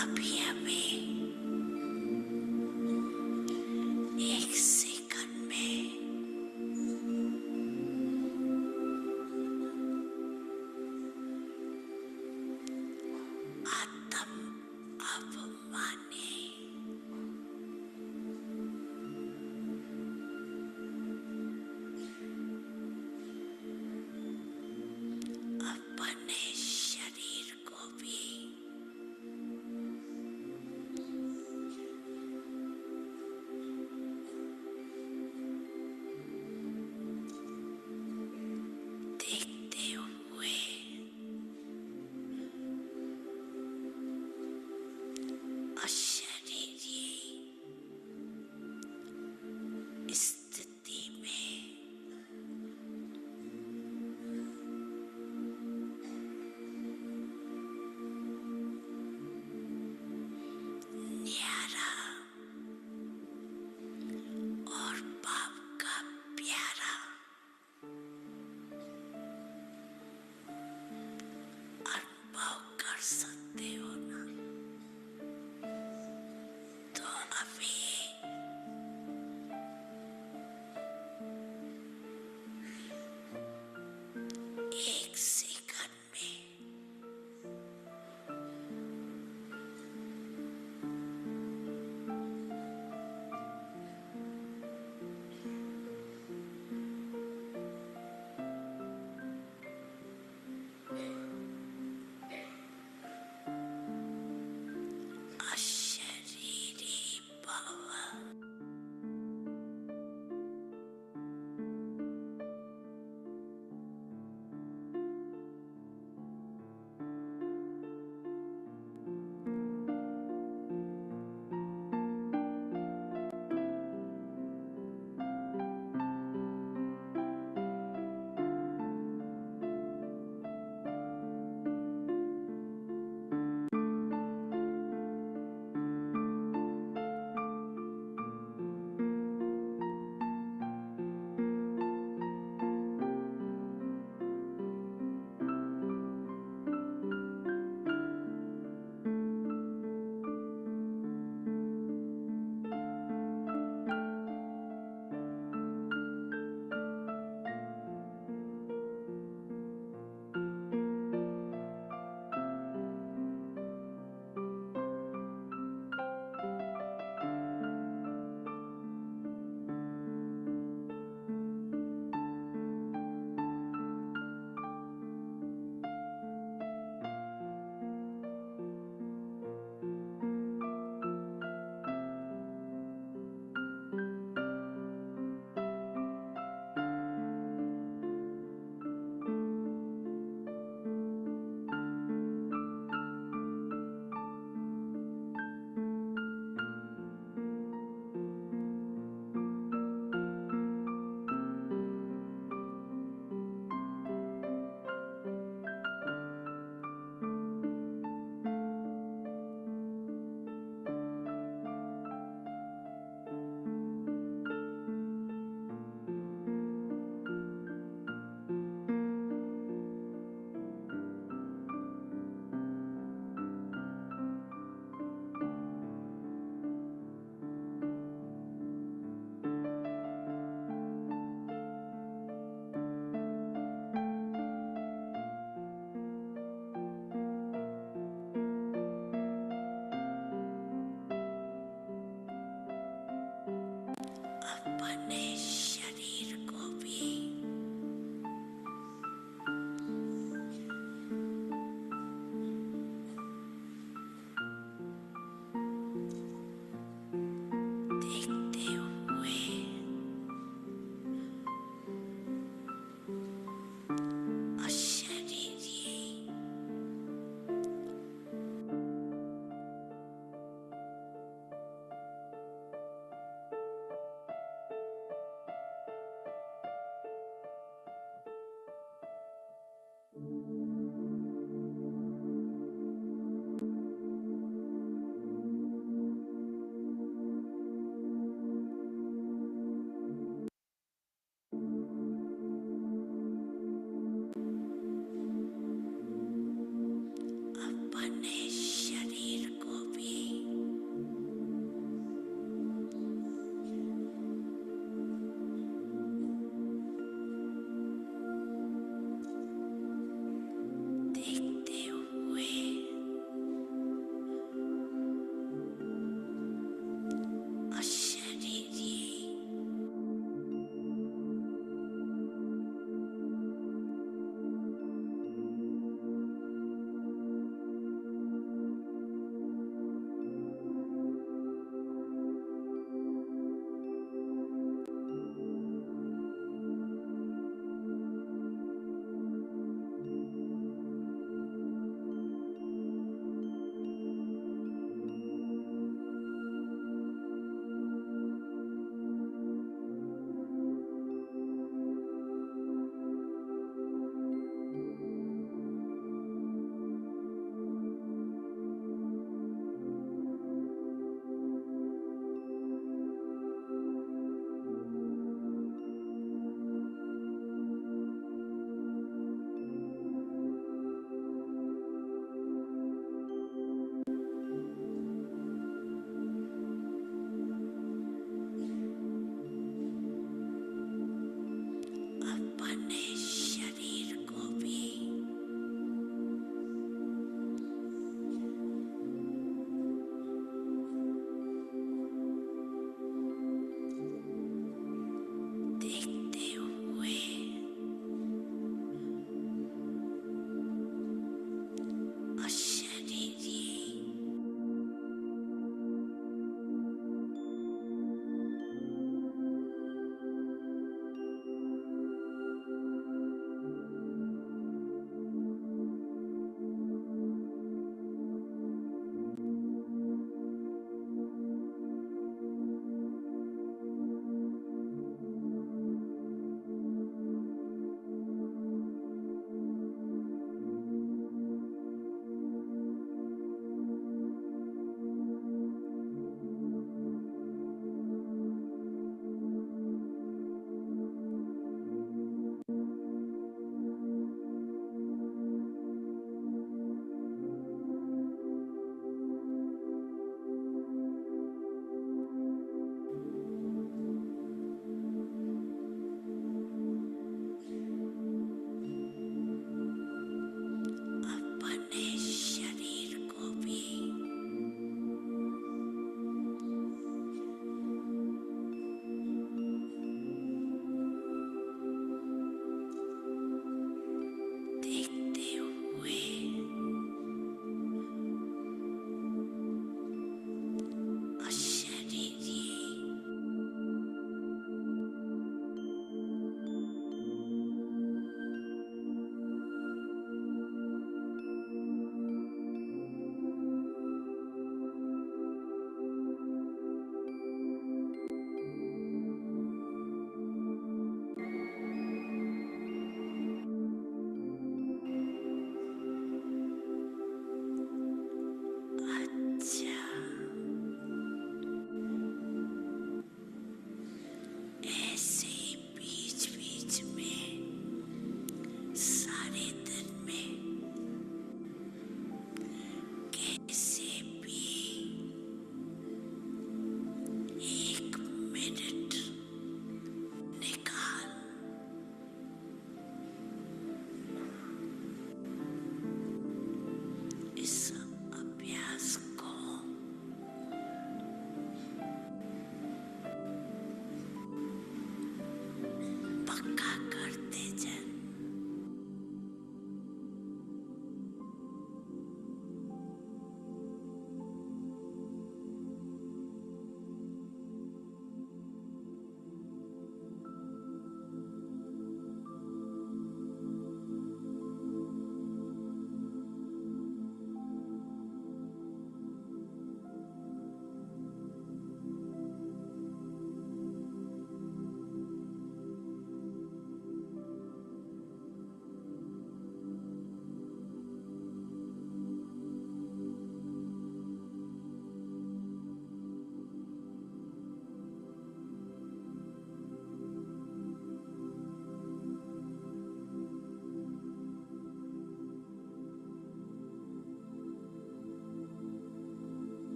अभी अभी एक सेकंड में आत्म अभिमानी अपने शरीर को भी देखते हुए अशरीरी स्थिति में न्यारा और बाप का प्यारा अनुभव कर सकते हो ना। तो अभी एक सेकंड में अशरीरी भव अपने शरीर को भी देखते हुए अशरीरी देखते हुए अशरीरी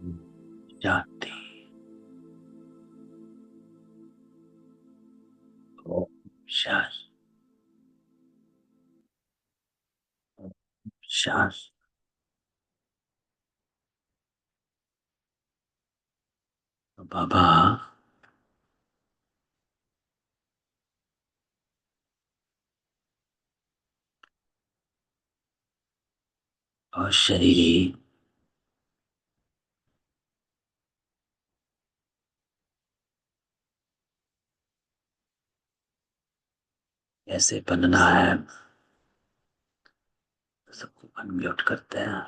शांति। ओम शांति। शांति। बाबा और शरीर कैसे बनना है, सबको अनम्यूट करते हैं।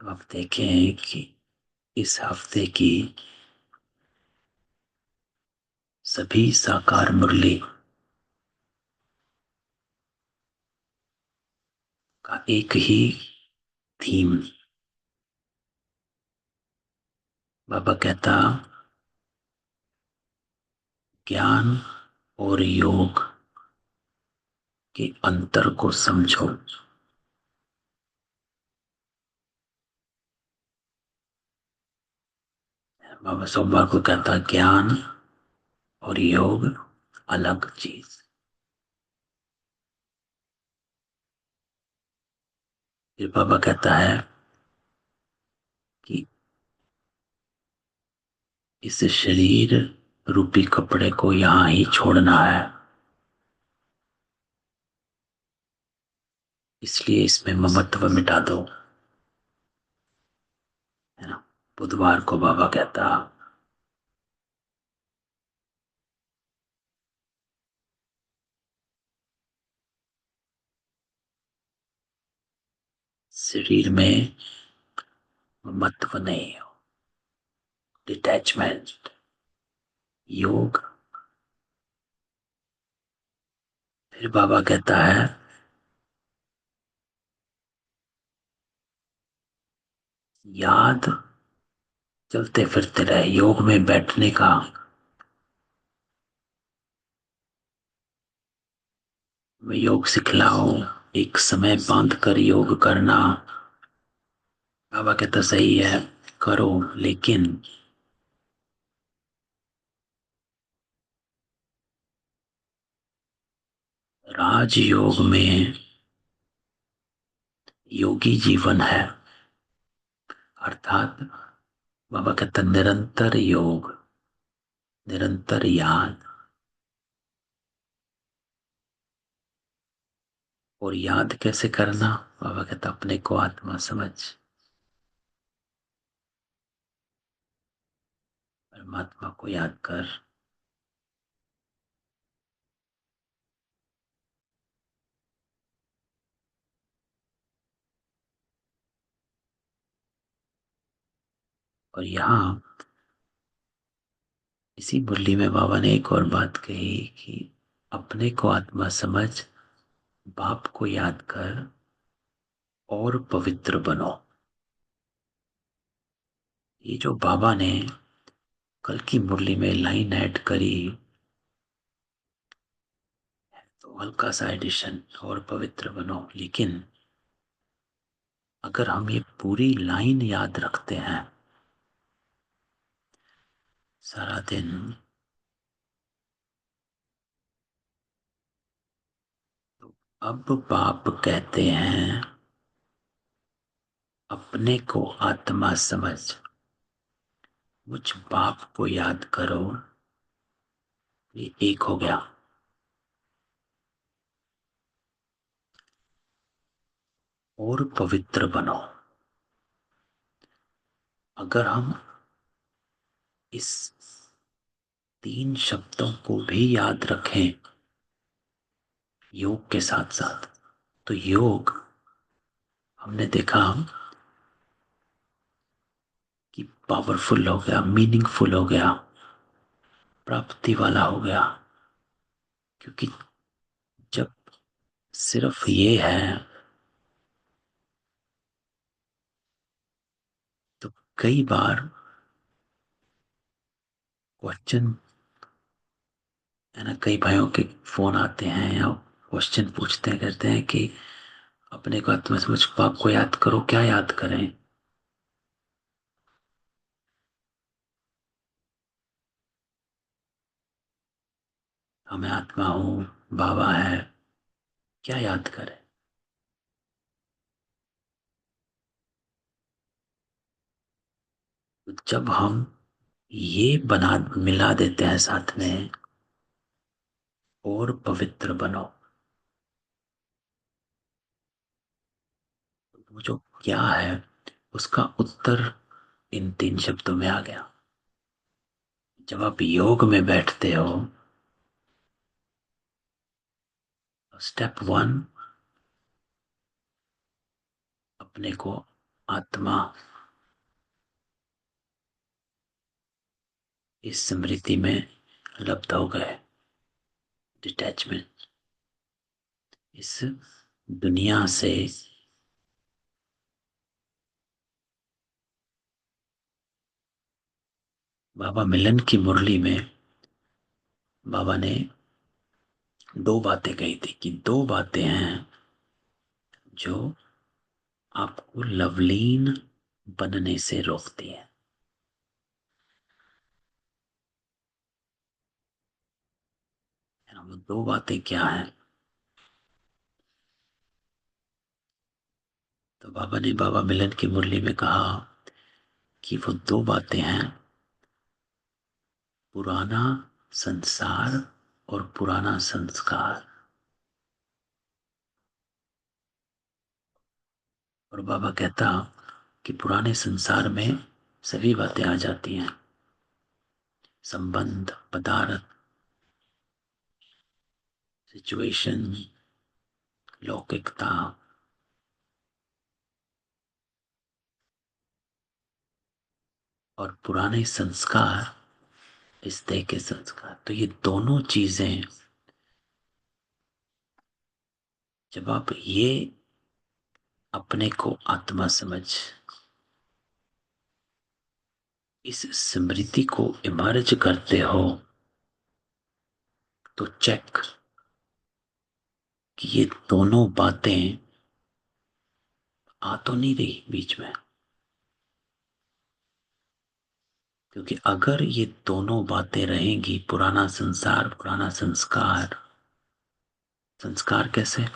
तो आप देखें कि इस हफ्ते की सभी साकार मुरली का एक ही थीम। बाबा कहता, ज्ञान और योग के अंतर को समझो। बाबा सोमवार को कहता, ज्ञान और योग अलग चीज। फिर बाबा कहता है कि इस शरीर रूपी कपड़े को यहां ही छोड़ना है, इसलिए इसमें ममत्व मिटा दो, है ना। बुधवार को बाबा कहता, शरीर में ममत्व नहीं हो, डिटैचमेंट, योग। फिर बाबा कहता है, याद चलते फिरते रहे, योग में बैठने का। मैं योग सिखलाओ, एक समय बांध कर योग करना। बाबा कहता सही है, करो, लेकिन राजयोग में योगी जीवन है, अर्थात बाबा कहता निरंतर योग, निरंतर याद। और याद कैसे करना? बाबा कहता अपने को आत्मा समझ, परमात्मा को याद कर। और यहाँ इसी मुरली में बाबा ने एक और बात कही कि अपने को आत्मा समझ, बाप को याद कर और पवित्र बनो। ये जो बाबा ने कल की मुरली में लाइन ऐड करी, तो हल्का सा एडिशन, और पवित्र बनो। लेकिन अगर हम ये पूरी लाइन याद रखते हैं सारा दिन, तो अब बाप कहते हैं अपने को आत्मा समझ, मुझ बाप को याद करो। ये एक हो गया। और पवित्र बनो। अगर हम इस तीन शब्दों को भी याद रखें योग के साथ साथ, तो योग हमने देखा कि पावरफुल हो गया, मीनिंगफुल हो गया, प्राप्ति वाला हो गया। क्योंकि जब सिर्फ ये है तो कई बार क्वेश्चन, है ना, कई भाइयों के फोन आते हैं या क्वेश्चन पूछते हैं, कहते हैं कि अपने को आत्मा समझ बाप को याद करो। क्या याद करें? मैं आत्मा हूँ, बाबा है। क्या याद करें? जब हम ये बना मिला देते हैं साथ में, और पवित्र बनो, वो जो क्या है उसका उत्तर इन 3 शब्दों में आ गया। जब आप योग में बैठते हो, स्टेप 1, अपने को आत्मा, इस स्मृति में लब्ध हो गए, डिटैचमेंट, इस दुनिया से। बाबा मिलन की मुरली में बाबा ने 2 बातें कही थी कि 2 बातें हैं जो आपको लवलीन बनने से रोकती है। वो 2 बातें क्या हैं? तो बाबा ने बाबा मिलन की मुरली में कहा कि वो 2 बातें हैं, पुराना संसार और पुराना संस्कार। और बाबा कहता कि पुराने संसार में सभी बातें आ जाती हैं, संबंध, पदार्थ, सिचुएशन, लौकिकता। और पुराने संस्कार, इस देह के संस्कार। तो ये दोनों चीजें, जब आप ये अपने को आत्मा समझ इस स्मृति को इमर्ज करते हो, तो चेक कि ये दोनों बातें आ तो नहीं रही बीच में। क्योंकि अगर ये दोनों बातें रहेंगी, पुराना संसार, पुराना संस्कार। संस्कार कैसे?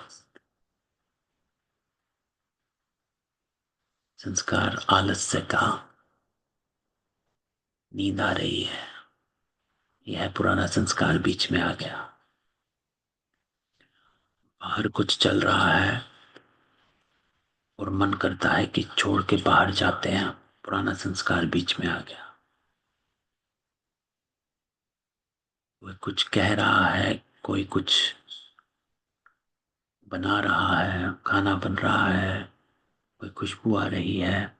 संस्कार आलस्य का, नींद आ रही है, यह पुराना संस्कार बीच में आ गया। बाहर कुछ चल रहा है और मन करता है कि छोड़ के बाहर जाते हैं, पुराना संस्कार बीच में आ गया। कोई कुछ कह रहा है, कोई कुछ बना रहा है, खाना बन रहा है, कोई खुशबू आ रही है,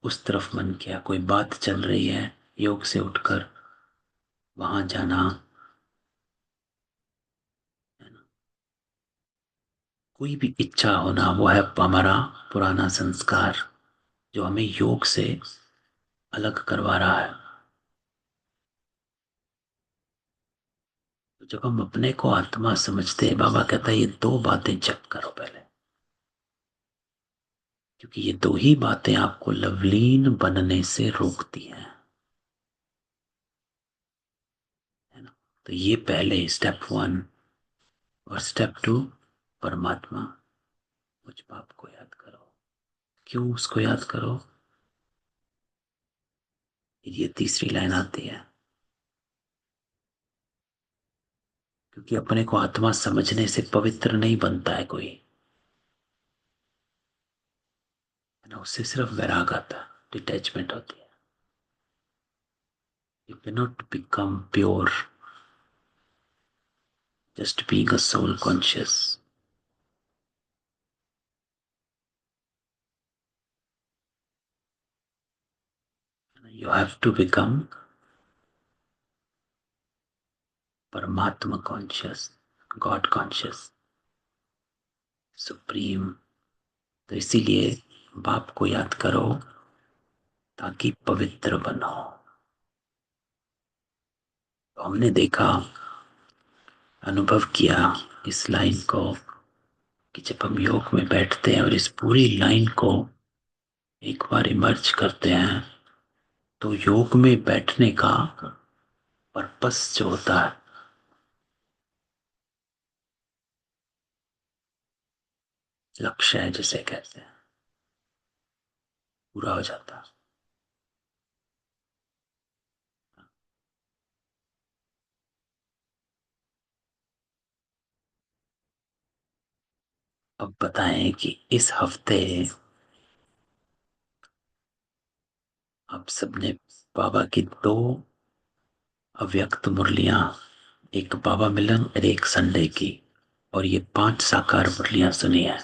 उस तरफ मन किया। कोई बात चल रही है, योग से उठकर वहां जाना, है ना। कोई भी इच्छा होना, वो है हमारा पुराना संस्कार, जो हमें योग से अलग करवा रहा है। तो जब हम अपने को आत्मा समझते हैं, बाबा कहता है ये 2 बातें चेक करो पहले। क्योंकि ये 2 ही बातें आपको लवलीन बनने से रोकती हैं, है ना। तो ये पहले स्टेप 1। और स्टेप 2, परमात्मा, मुझ बाप को याद करो। क्यों उसको याद करो? ये तीसरी लाइन आती है, क्योंकि अपने को आत्मा समझने से पवित्र नहीं बनता है कोई, है ना। उससे सिर्फ वैराग आता है, डिटैचमेंट होती है। You can not become pure just being a soul conscious. You have to become परमात्मा कॉन्शियस, गॉड कॉन्शियस, सुप्रीम। तो इसीलिए बाप को याद करो ताकि पवित्र बनो। तो हमने देखा, अनुभव किया इस लाइन को, कि जब हम योग में बैठते हैं और इस पूरी लाइन को एक बार इमर्ज करते हैं, तो योग में बैठने का पर्पस जो होता है, लक्ष्य है जिसे कहते हैं, पूरा हो जाता है। अब बताएं कि इस हफ्ते आप सबने बाबा की दो अव्यक्त मुरलियां, एक बाबा मिलन और एक संडे की, और ये 5 साकार मुरलियां सुनी है।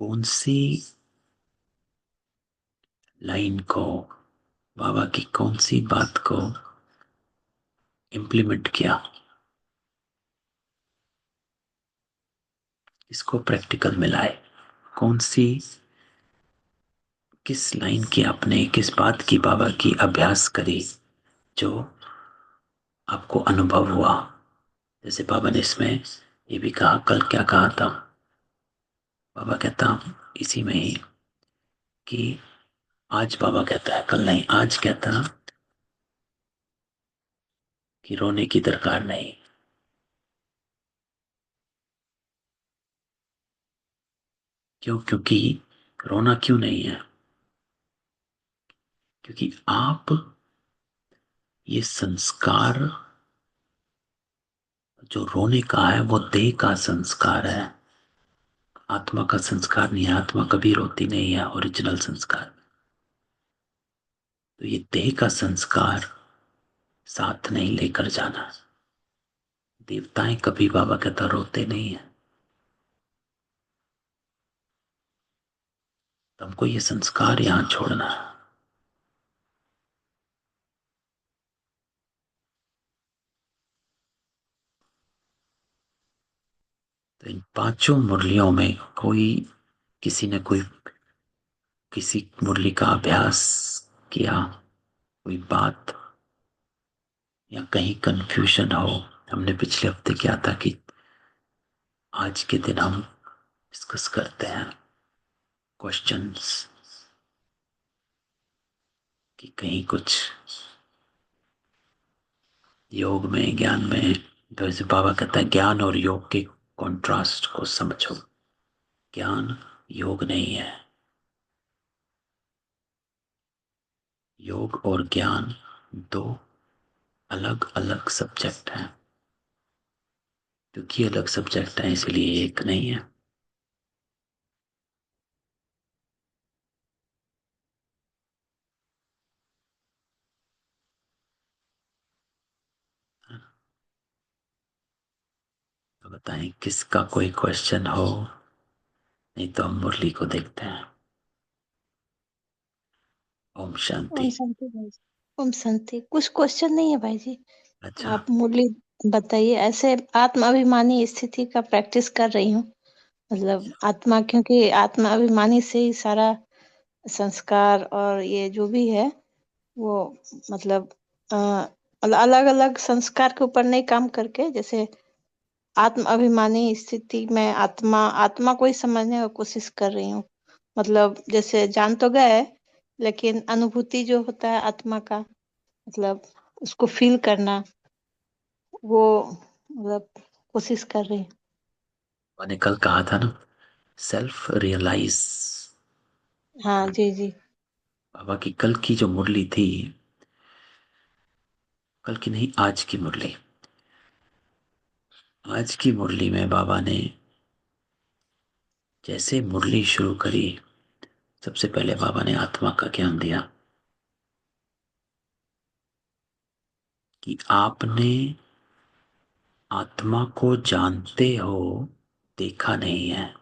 कौन सी लाइन को, बाबा की कौन सी बात को इम्प्लीमेंट किया, इसको प्रैक्टिकल में लाए? कौन सी, किस लाइन की आपने, किस बात की बाबा की अभ्यास करी जो आपको अनुभव हुआ? जैसे बाबा ने इसमें ये भी कहा, कल क्या कहा था बाबा, कहता इसी में ही कि आज, बाबा कहता है कल नहीं, आज कहता कि रोने की दरकार नहीं। क्यों? क्योंकि रोना क्यों नहीं है? क्योंकि आप, ये संस्कार जो रोने का है वो देह का संस्कार है, आत्मा का संस्कार नहीं है। आत्मा कभी रोती नहीं है ओरिजिनल संस्कार। तो ये देह का संस्कार साथ नहीं लेकर जाना। देवताएं कभी, बाबा कहता, रोते नहीं है। तो हमको ये संस्कार यहां छोड़ना है। तो इन 5 मुरलियों में कोई, किसी ने कोई, किसी मुरली का अभ्यास किया, कोई बात या कहीं कंफ्यूजन हो? हमने पिछले हफ्ते किया था कि आज के दिन हम डिस्कस करते हैं क्वेश्चंस, कि कहीं कुछ योग में, ज्ञान में, तो जैसे बाबा कहता है ज्ञान और योग के कॉन्ट्रास्ट को समझो। ज्ञान योग नहीं है। योग और ज्ञान दो अलग अलग सब्जेक्ट हैं। क्योंकि अलग सब्जेक्ट हैं इसलिए एक नहीं है। तो बताएं किसका कोई क्वेश्चन हो, नहीं तो हम मुरली को देखते हैं। ओम ओम शांति। शांति भाई जी। ओम शांति। कुछ क्वेश्चन नहीं है भाई जी। अच्छा। आप मुरली बताइए। ऐसे आत्म अभिमानी स्थिति का प्रैक्टिस कर रही हूँ। मतलब आत्मा, क्योंकि आत्मा अभिमानी से ही सारा संस्कार और ये जो भी है वो, मतलब अलग अलग संस्कार के ऊपर नहीं काम करके, जैसे आत्म अभिमानी स्थिति में आत्मा आत्मा को ही समझने की कोशिश कर रही हूँ। मतलब जैसे जान तो गए, लेकिन अनुभूति जो होता है आत्मा का, मतलब उसको फील करना, वो मतलब कोशिश कर रही हूँ। मैंने कल कहा था ना, सेल्फ रियलाइज। हाँ जी जी। बाबा की कल की जो मुरली थी, कल की नहीं, आज की मुरली, आज की मुरली में बाबा ने जैसे मुरली शुरू करी, सबसे पहले बाबा ने आत्मा का ज्ञान दिया कि आपने आत्मा को जानते हो, देखा नहीं है।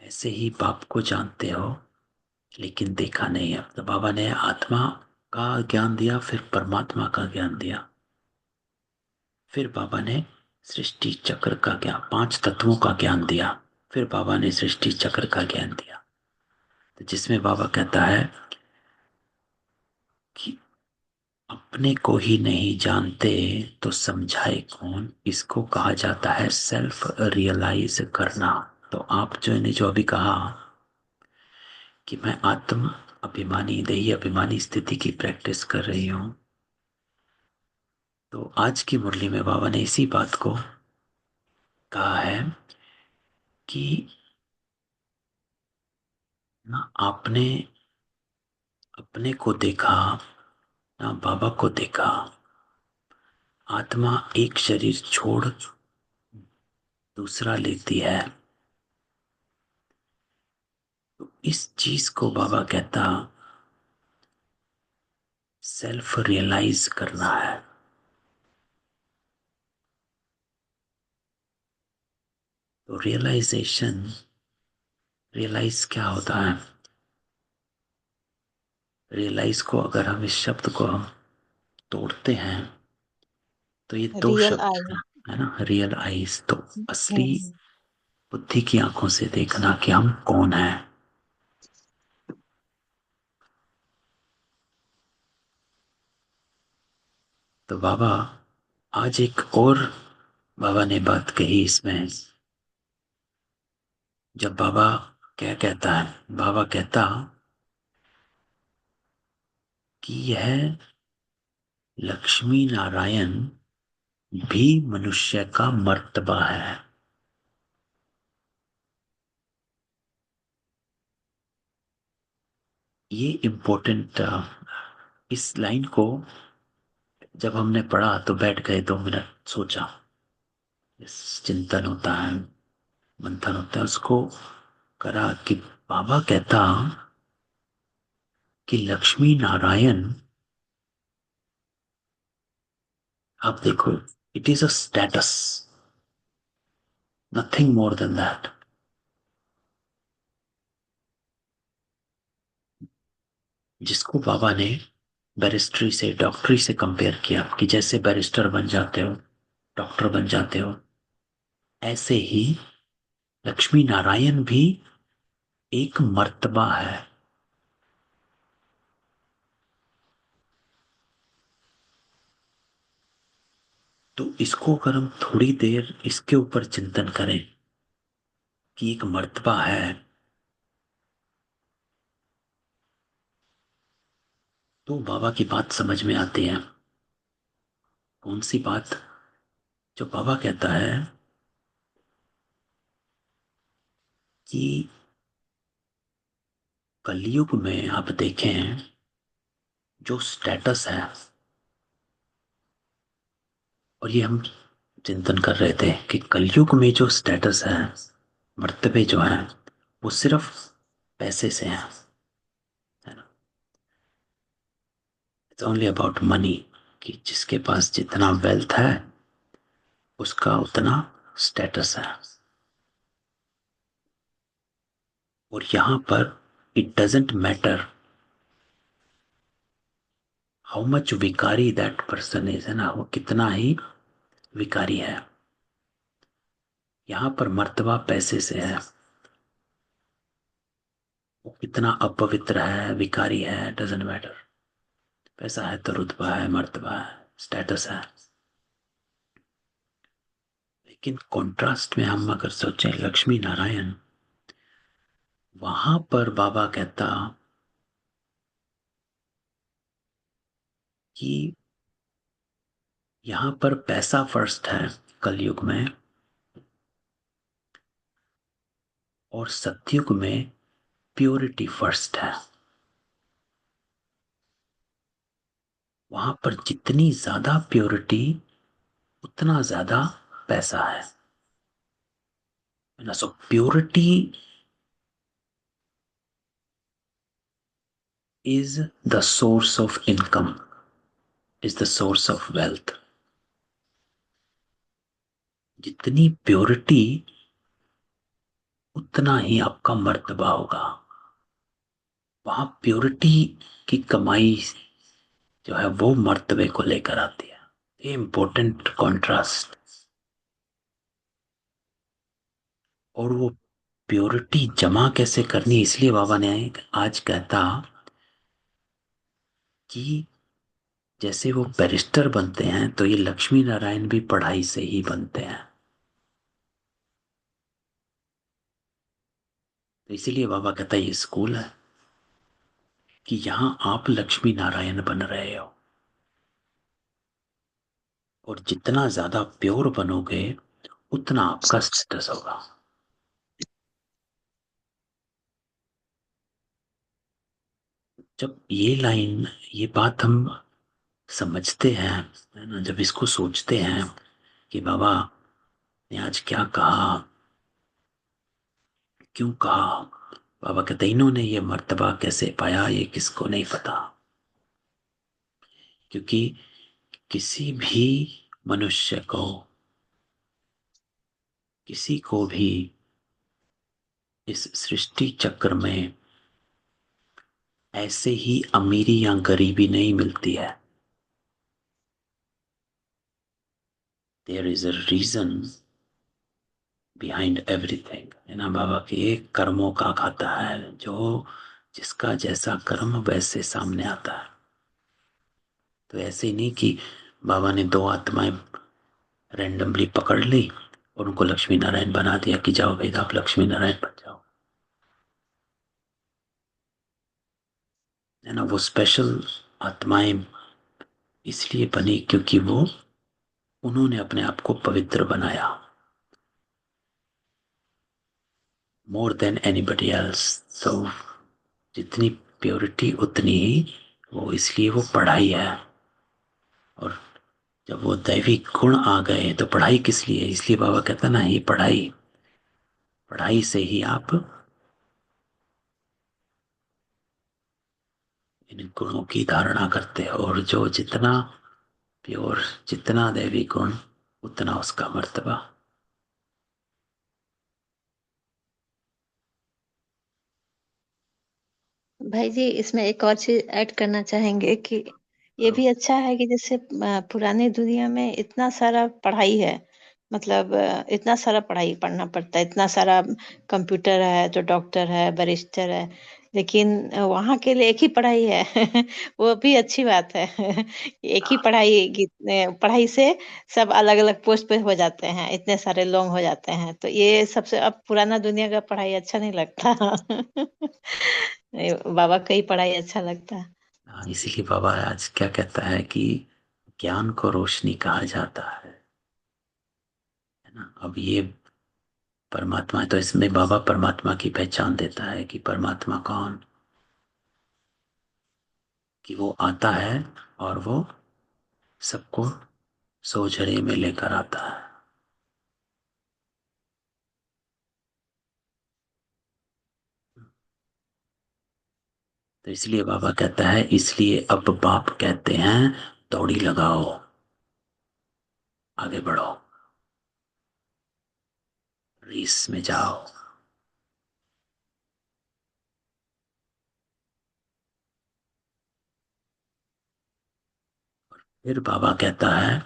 ऐसे ही बाप को जानते हो लेकिन देखा नहीं है। तो बाबा ने आत्मा का ज्ञान दिया, फिर परमात्मा का ज्ञान दिया, फिर बाबा ने सृष्टि चक्र का ज्ञान, 5 तत्वों का ज्ञान दिया, फिर बाबा ने सृष्टि चक्र का ज्ञान दिया। तो जिसमें बाबा कहता है अपने को ही नहीं जानते तो समझाए कौन, इसको कहा जाता है सेल्फ रियलाइज करना। तो आप जो ने जो अभी कहा कि मैं आत्म अभिमानी देही अभिमानी स्थिति की प्रैक्टिस कर रही हूं, तो आज की मुरली में बाबा ने इसी बात को कहा है कि ना आपने अपने को देखा, ना बाबा को देखा। आत्मा एक शरीर छोड़ दूसरा लेती है। तो इस चीज को बाबा कहता सेल्फ रियलाइज करना है। तो रियलाइजेशन, रियलाइज क्या होता है? रियलाइज को अगर हम इस शब्द को हम तोड़ते हैं तो ये दो रियल शब्द आई। है ना, रियल आइज। तो असली हम्म। बुद्धि की आंखों से देखना कि हम कौन हैं। तो बाबा आज एक और बाबा ने बात कही इसमें। जब बाबा क्या कहता है, बाबा कहता कि यह लक्ष्मी नारायण भी मनुष्य का मर्तबा है। ये इम्पोर्टेंट, इस लाइन को जब हमने पढ़ा तो बैठ गए 2 मिनट, सोचा, इस चिंतन होता है, मंथन होता है, उसको करा कि बाबा कहता कि लक्ष्मी नारायण, आप देखो, it is a status, nothing more than that. जिसको बाबा ने बैरिस्ट्री से डॉक्टरी से कंपेयर किया कि जैसे बैरिस्टर बन जाते हो, डॉक्टर बन जाते हो, ऐसे ही लक्ष्मी नारायण भी एक मर्तबा है। तो इसको अगर हम थोड़ी देर इसके ऊपर चिंतन करें कि एक मर्तबा है, तो बाबा की बात समझ में आती है। कौन सी बात? जो बाबा कहता है कि कलयुग में आप देखें जो स्टेटस है, और ये हम चिंतन कर रहे थे कि कलयुग में जो स्टेटस है, मर्तबे जो हैं, वो सिर्फ पैसे से हैं, है ना। इट्स ओनली अबाउट मनी, कि जिसके पास जितना वेल्थ है उसका उतना स्टेटस है। और यहां पर it doesn't matter how much विकारी दैट पर्सन इज, है ना, वो कितना ही विकारी है। यहां पर मर्तबा पैसे से है, वो कितना अपवित्र है, विकारी है, डजेंट मैटर। पैसा है तो रुतबा है, मर्तबा है, स्टेटस है। लेकिन कॉन्ट्रास्ट में हम अगर सोचें लक्ष्मी नारायण, वहां पर बाबा कहता कि यहां पर पैसा फर्स्ट है कलयुग में, और सतयुग में प्योरिटी फर्स्ट है। वहां पर जितनी ज्यादा प्योरिटी उतना ज्यादा पैसा है ना। So purity is the source of income, is the source of wealth. जितनी प्योरिटी उतना ही आपका मर्तबा होगा। वहां प्योरिटी की कमाई जो है वो मर्तबे को लेकर आती है। ये इंपॉर्टेंट कॉन्ट्रास्ट। और वो प्योरिटी जमा कैसे करनी, इसलिए बाबा ने आज कहता कि जैसे वो बैरिस्टर बनते हैं तो ये लक्ष्मी नारायण भी पढ़ाई से ही बनते हैं। तो इसीलिए बाबा कहता है ये स्कूल है कि यहां आप लक्ष्मी नारायण बन रहे हो, और जितना ज्यादा प्योर बनोगे उतना आपका स्टेटस होगा। जब ये लाइन, ये बात हम समझते हैं, है ना, जब इसको सोचते हैं कि बाबा ने आज क्या कहा, क्यों कहा, बाबा कहते इन्होंने ये मर्तबा कैसे पाया ये किसको नहीं पता। क्योंकि किसी भी मनुष्य को, किसी को भी इस सृष्टि चक्र में ऐसे ही अमीरी या गरीबी नहीं मिलती है। There is a reason behind everything, है ना। बाबा के एक कर्मों का खाता है, जो जिसका जैसा कर्म वैसे सामने आता है। तो ऐसे ही नहीं कि बाबा ने दो आत्माएं रैंडमली पकड़ ली और उनको लक्ष्मी नारायण बना दिया कि जाओ भाई आप लक्ष्मी नारायण बन जाओ, है ना। वो स्पेशल आत्माएं इसलिए बनी क्योंकि वो, उन्होंने अपने आप को पवित्र बनाया मोर देन एनीबडी एल्स। सो जितनी प्योरिटी उतनी ही वो, इसलिए वो पढ़ाई है। और जब वो दैवी गुण आ गए तो पढ़ाई किस लिए, इसलिए बाबा कहता ना ये पढ़ाई, पढ़ाई से ही आप इन गुणों की धारणा करते हो। और जो जितना प्योर, जितना दैवी गुण उतना उसका मर्तबा। भाई जी, इसमें एक और चीज ऐड करना चाहेंगे कि ये भी अच्छा है कि जैसे पुरानी दुनिया में इतना सारा पढ़ाई है, मतलब इतना सारा पढ़ाई पढ़ना पड़ता है, इतना सारा कंप्यूटर है, तो डॉक्टर है, बैरिस्टर है, लेकिन वहाँ के लिए एक ही पढ़ाई है। वो भी अच्छी बात है। एक ही पढ़ाई पढ़ाई से सब अलग अलग पोस्ट पे हो जाते हैं, इतने सारे लोग हो जाते हैं, तो ये सबसे अब पुराना दुनिया का पढ़ाई अच्छा नहीं लगता। बाबा का ही पढ़ाई अच्छा लगता है। हाँ, इसीलिए बाबा आज क्या कहता है कि ज्ञान को रोशनी कहा जाता है ना। अब ये परमात्मा है, तो इसमें बाबा परमात्मा की पहचान देता है कि परमात्मा कौन, कि वो आता है और वो सबको सोझड़े में लेकर आता है। तो इसलिए बाबा कहता है, इसलिए अब बाप कहते हैं दौड़ी लगाओ, आगे बढ़ो, रेस में जाओ। फिर बाबा कहता है,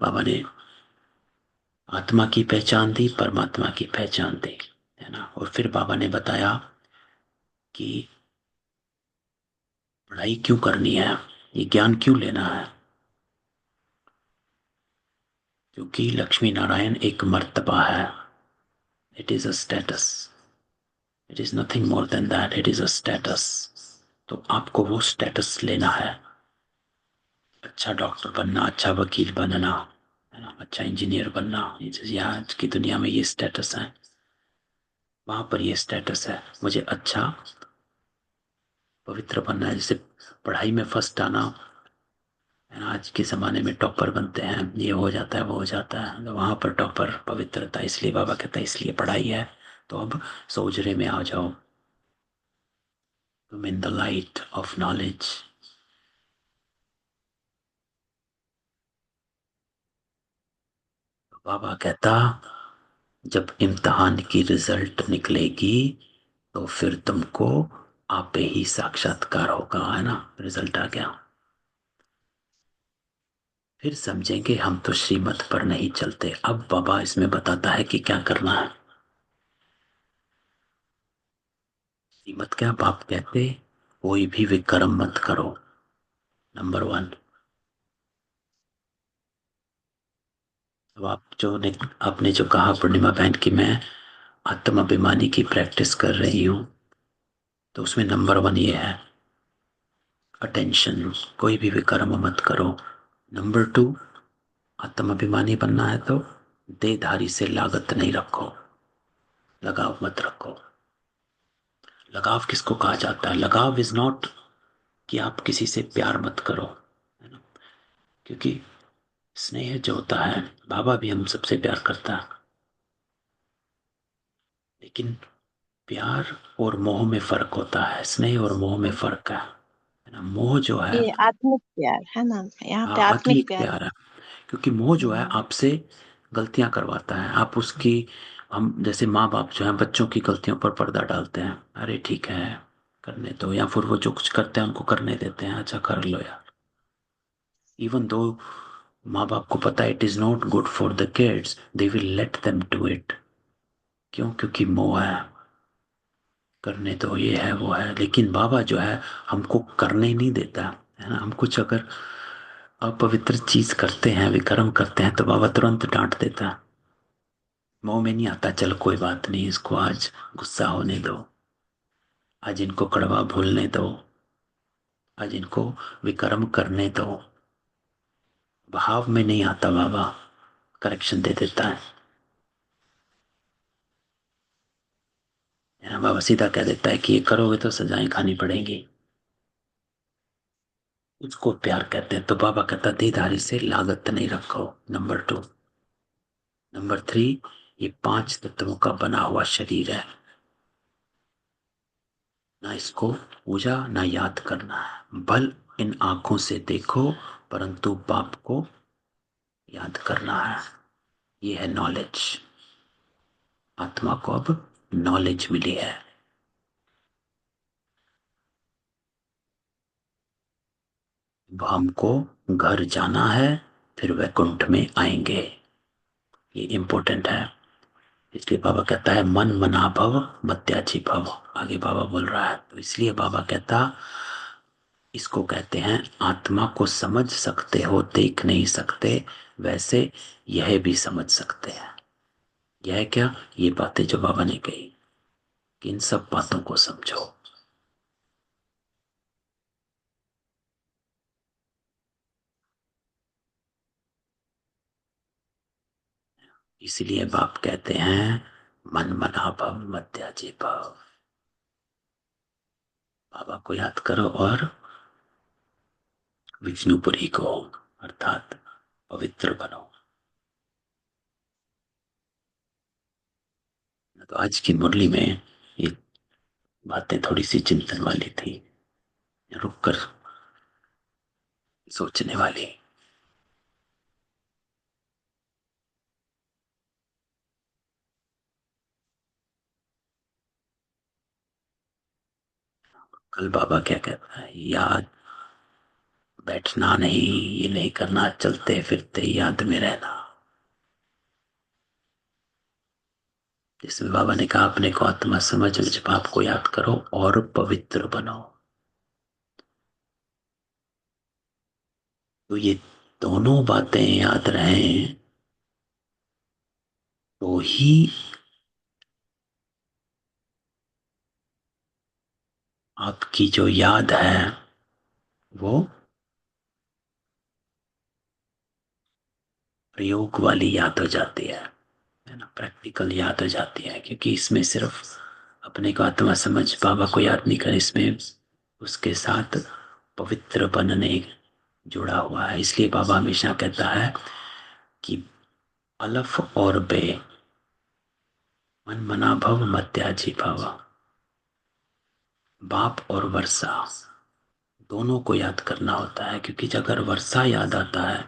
बाबा ने आत्मा की पहचान दी, परमात्मा की पहचान दी, है ना। और फिर बाबा ने बताया कि पढ़ाई क्यों करनी है, ये ज्ञान क्यों लेना है। क्योंकि लक्ष्मी नारायण एक मर्तबा है, it is a status, it is nothing more than that, it is a status. तो आपको वो स्टेटस लेना है, अच्छा डॉक्टर बनना, अच्छा वकील बनना, है ना, अच्छा इंजीनियर बनना, ये चीज़ आज की दुनिया में ये स्टेटस है। वहां पर ये स्टेटस है, मुझे अच्छा पवित्र बनना है। जैसे पढ़ाई में फर्स्ट आना, है ना, आज के ज़माने में टॉपर बनते हैं, ये हो जाता है वो हो जाता है, तो वहां पर टॉपर पवित्रता। इसलिए बाबा कहता है इसलिए पढ़ाई है। तो अब सोजरे में आ जाओ, तुम in the light of knowledge. बाबा कहता जब इम्तिहान की रिजल्ट निकलेगी तो फिर तुमको आपे ही साक्षात्कार होगा, है ना। रिजल्ट आ गया, फिर समझेंगे हम तो श्रीमत पर नहीं चलते। अब बाबा इसमें बताता है कि क्या करना है। श्रीमत क्या, बाप कहते कोई भी विक्रम मत करो, नंबर वन। अब आपने जो कहा पूर्णिमा बहन की मैं आत्माभिमानी की प्रैक्टिस कर रही हूं, तो उसमें नंबर 1 ये है, अटेंशन, कोई भी विकर्म मत करो। नंबर 2, आत्माभिमानी बनना है तो देहधारी से लागत नहीं रखो, लगाव मत रखो। लगाव किसको कहा जाता है? लगाव इज नॉट कि आप किसी से प्यार मत करो, है ना? क्योंकि स्नेह जो होता है, बाबा भी हम सबसे प्यार करता है, लेकिन प्यार और मोह में फर्क होता है, स्नेह और मोह में फर्क है ना? मोह जो है, ये आत्मिक प्यार है ना, यहाँ हाँ, पे आत्मिक आत्मिक प्यार। प्यार है। क्योंकि मोह जो है हम्म, आपसे गलतियां करवाता है, आप उसकी, हम जैसे माँ बाप जो है बच्चों की गलतियों पर पर्दा डालते हैं, अरे ठीक है करने दो, या फिर वो जो कुछ करते हैं उनको करने देते हैं, अच्छा कर लो यार, इवन दो माँ बाप को पता है it is not good for the kids, they will let them do it. क्यों? क्योंकि मोह है, करने दो, ये है वो है। लेकिन बाबा जो है हमको करने ही नहीं देता, है ना? हम कुछ अगर अपवित्र चीज करते हैं, विकर्म करते हैं, तो बाबा तुरंत डांट देता है। मुंह में नहीं आता, चल कोई बात नहीं, इसको आज गुस्सा होने दो, आज इनको कड़वा भूलने दो, आज इनको विकर्म करने दो। भाव में नहीं आता बाबा, करेक्शन दे देता है ना? बाबा सीधा कह देता है कि ये करोगे तो सजाएं खानी पड़ेंगी। उसको प्यार कहते हैं। तो बाबा कहता देधारी से लागत नहीं रखो, नंबर 2। नंबर 3, ये 5 तत्वों का बना हुआ शरीर है, ना इसको पूजा ना याद करना है। बल इन आंखों से देखो, परंतु बाप को याद करना है। ये है नॉलेज। आत्मा को अब नॉलेज मिली है। अब हमको घर जाना है, फिर वैकुंठ में आएंगे। ये इंपॉर्टेंट है। इसलिए बाबा कहता है मन मना भव मत्याजी भव। आगे बाबा बोल रहा है, तो इसलिए बाबा कहता, इसको कहते हैं आत्मा को समझ सकते हो, देख नहीं सकते, वैसे यह भी समझ सकते हैं। यह क्या? ये बातें जो बाबा ने कही कि इन सब बातों को समझो। इसलिए बाप कहते हैं मन मना भव मध्याजी भव। बाबा को याद करो और विष्णुपुरी को, अर्थात पवित्र बनो। तो आज की मुरली में ये बातें थोड़ी सी चिंतन वाली थी, रुक कर सोचने वाली। कल बाबा क्या कहता है, याद, बैठना नहीं, ये नहीं करना, चलते फिरते याद में रहना। जिसमें बाबा ने कहा अपने को आत्मा समझ, जब आपको याद करो और पवित्र बनो। तो ये दोनों बातें याद रहें तो ही आपकी जो याद है वो प्रयोग वाली याद हो जाती है ना? प्रैक्टिकल याद हो जाती है, क्योंकि इसमें सिर्फ अपने को आत्मा समझ बाबा को याद नहीं कर, इसमें उसके साथ पवित्र बनने जुड़ा हुआ है। इसलिए बाबा हमेशा कहता है कि अलफ और बे, मन मना भव मत्याजी भव। बाप और वर्षा दोनों को याद करना होता है, क्योंकि अगर वर्षा याद आता है,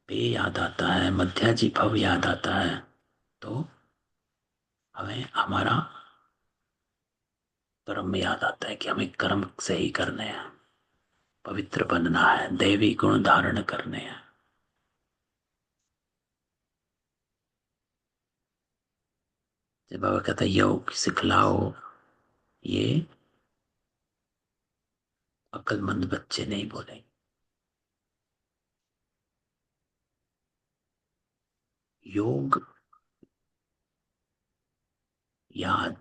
बे याद आता है, मध्याजी भव याद आता है, तो हमें हमारा कर्म याद आता है कि हमें कर्म सही करने हैं, पवित्र बनना है, दैवी गुण धारण करने हैं। जब बाबा कहता है योग सिखलाओ, ये अक्लमंद बच्चे नहीं बोलेंगे। योग, याद,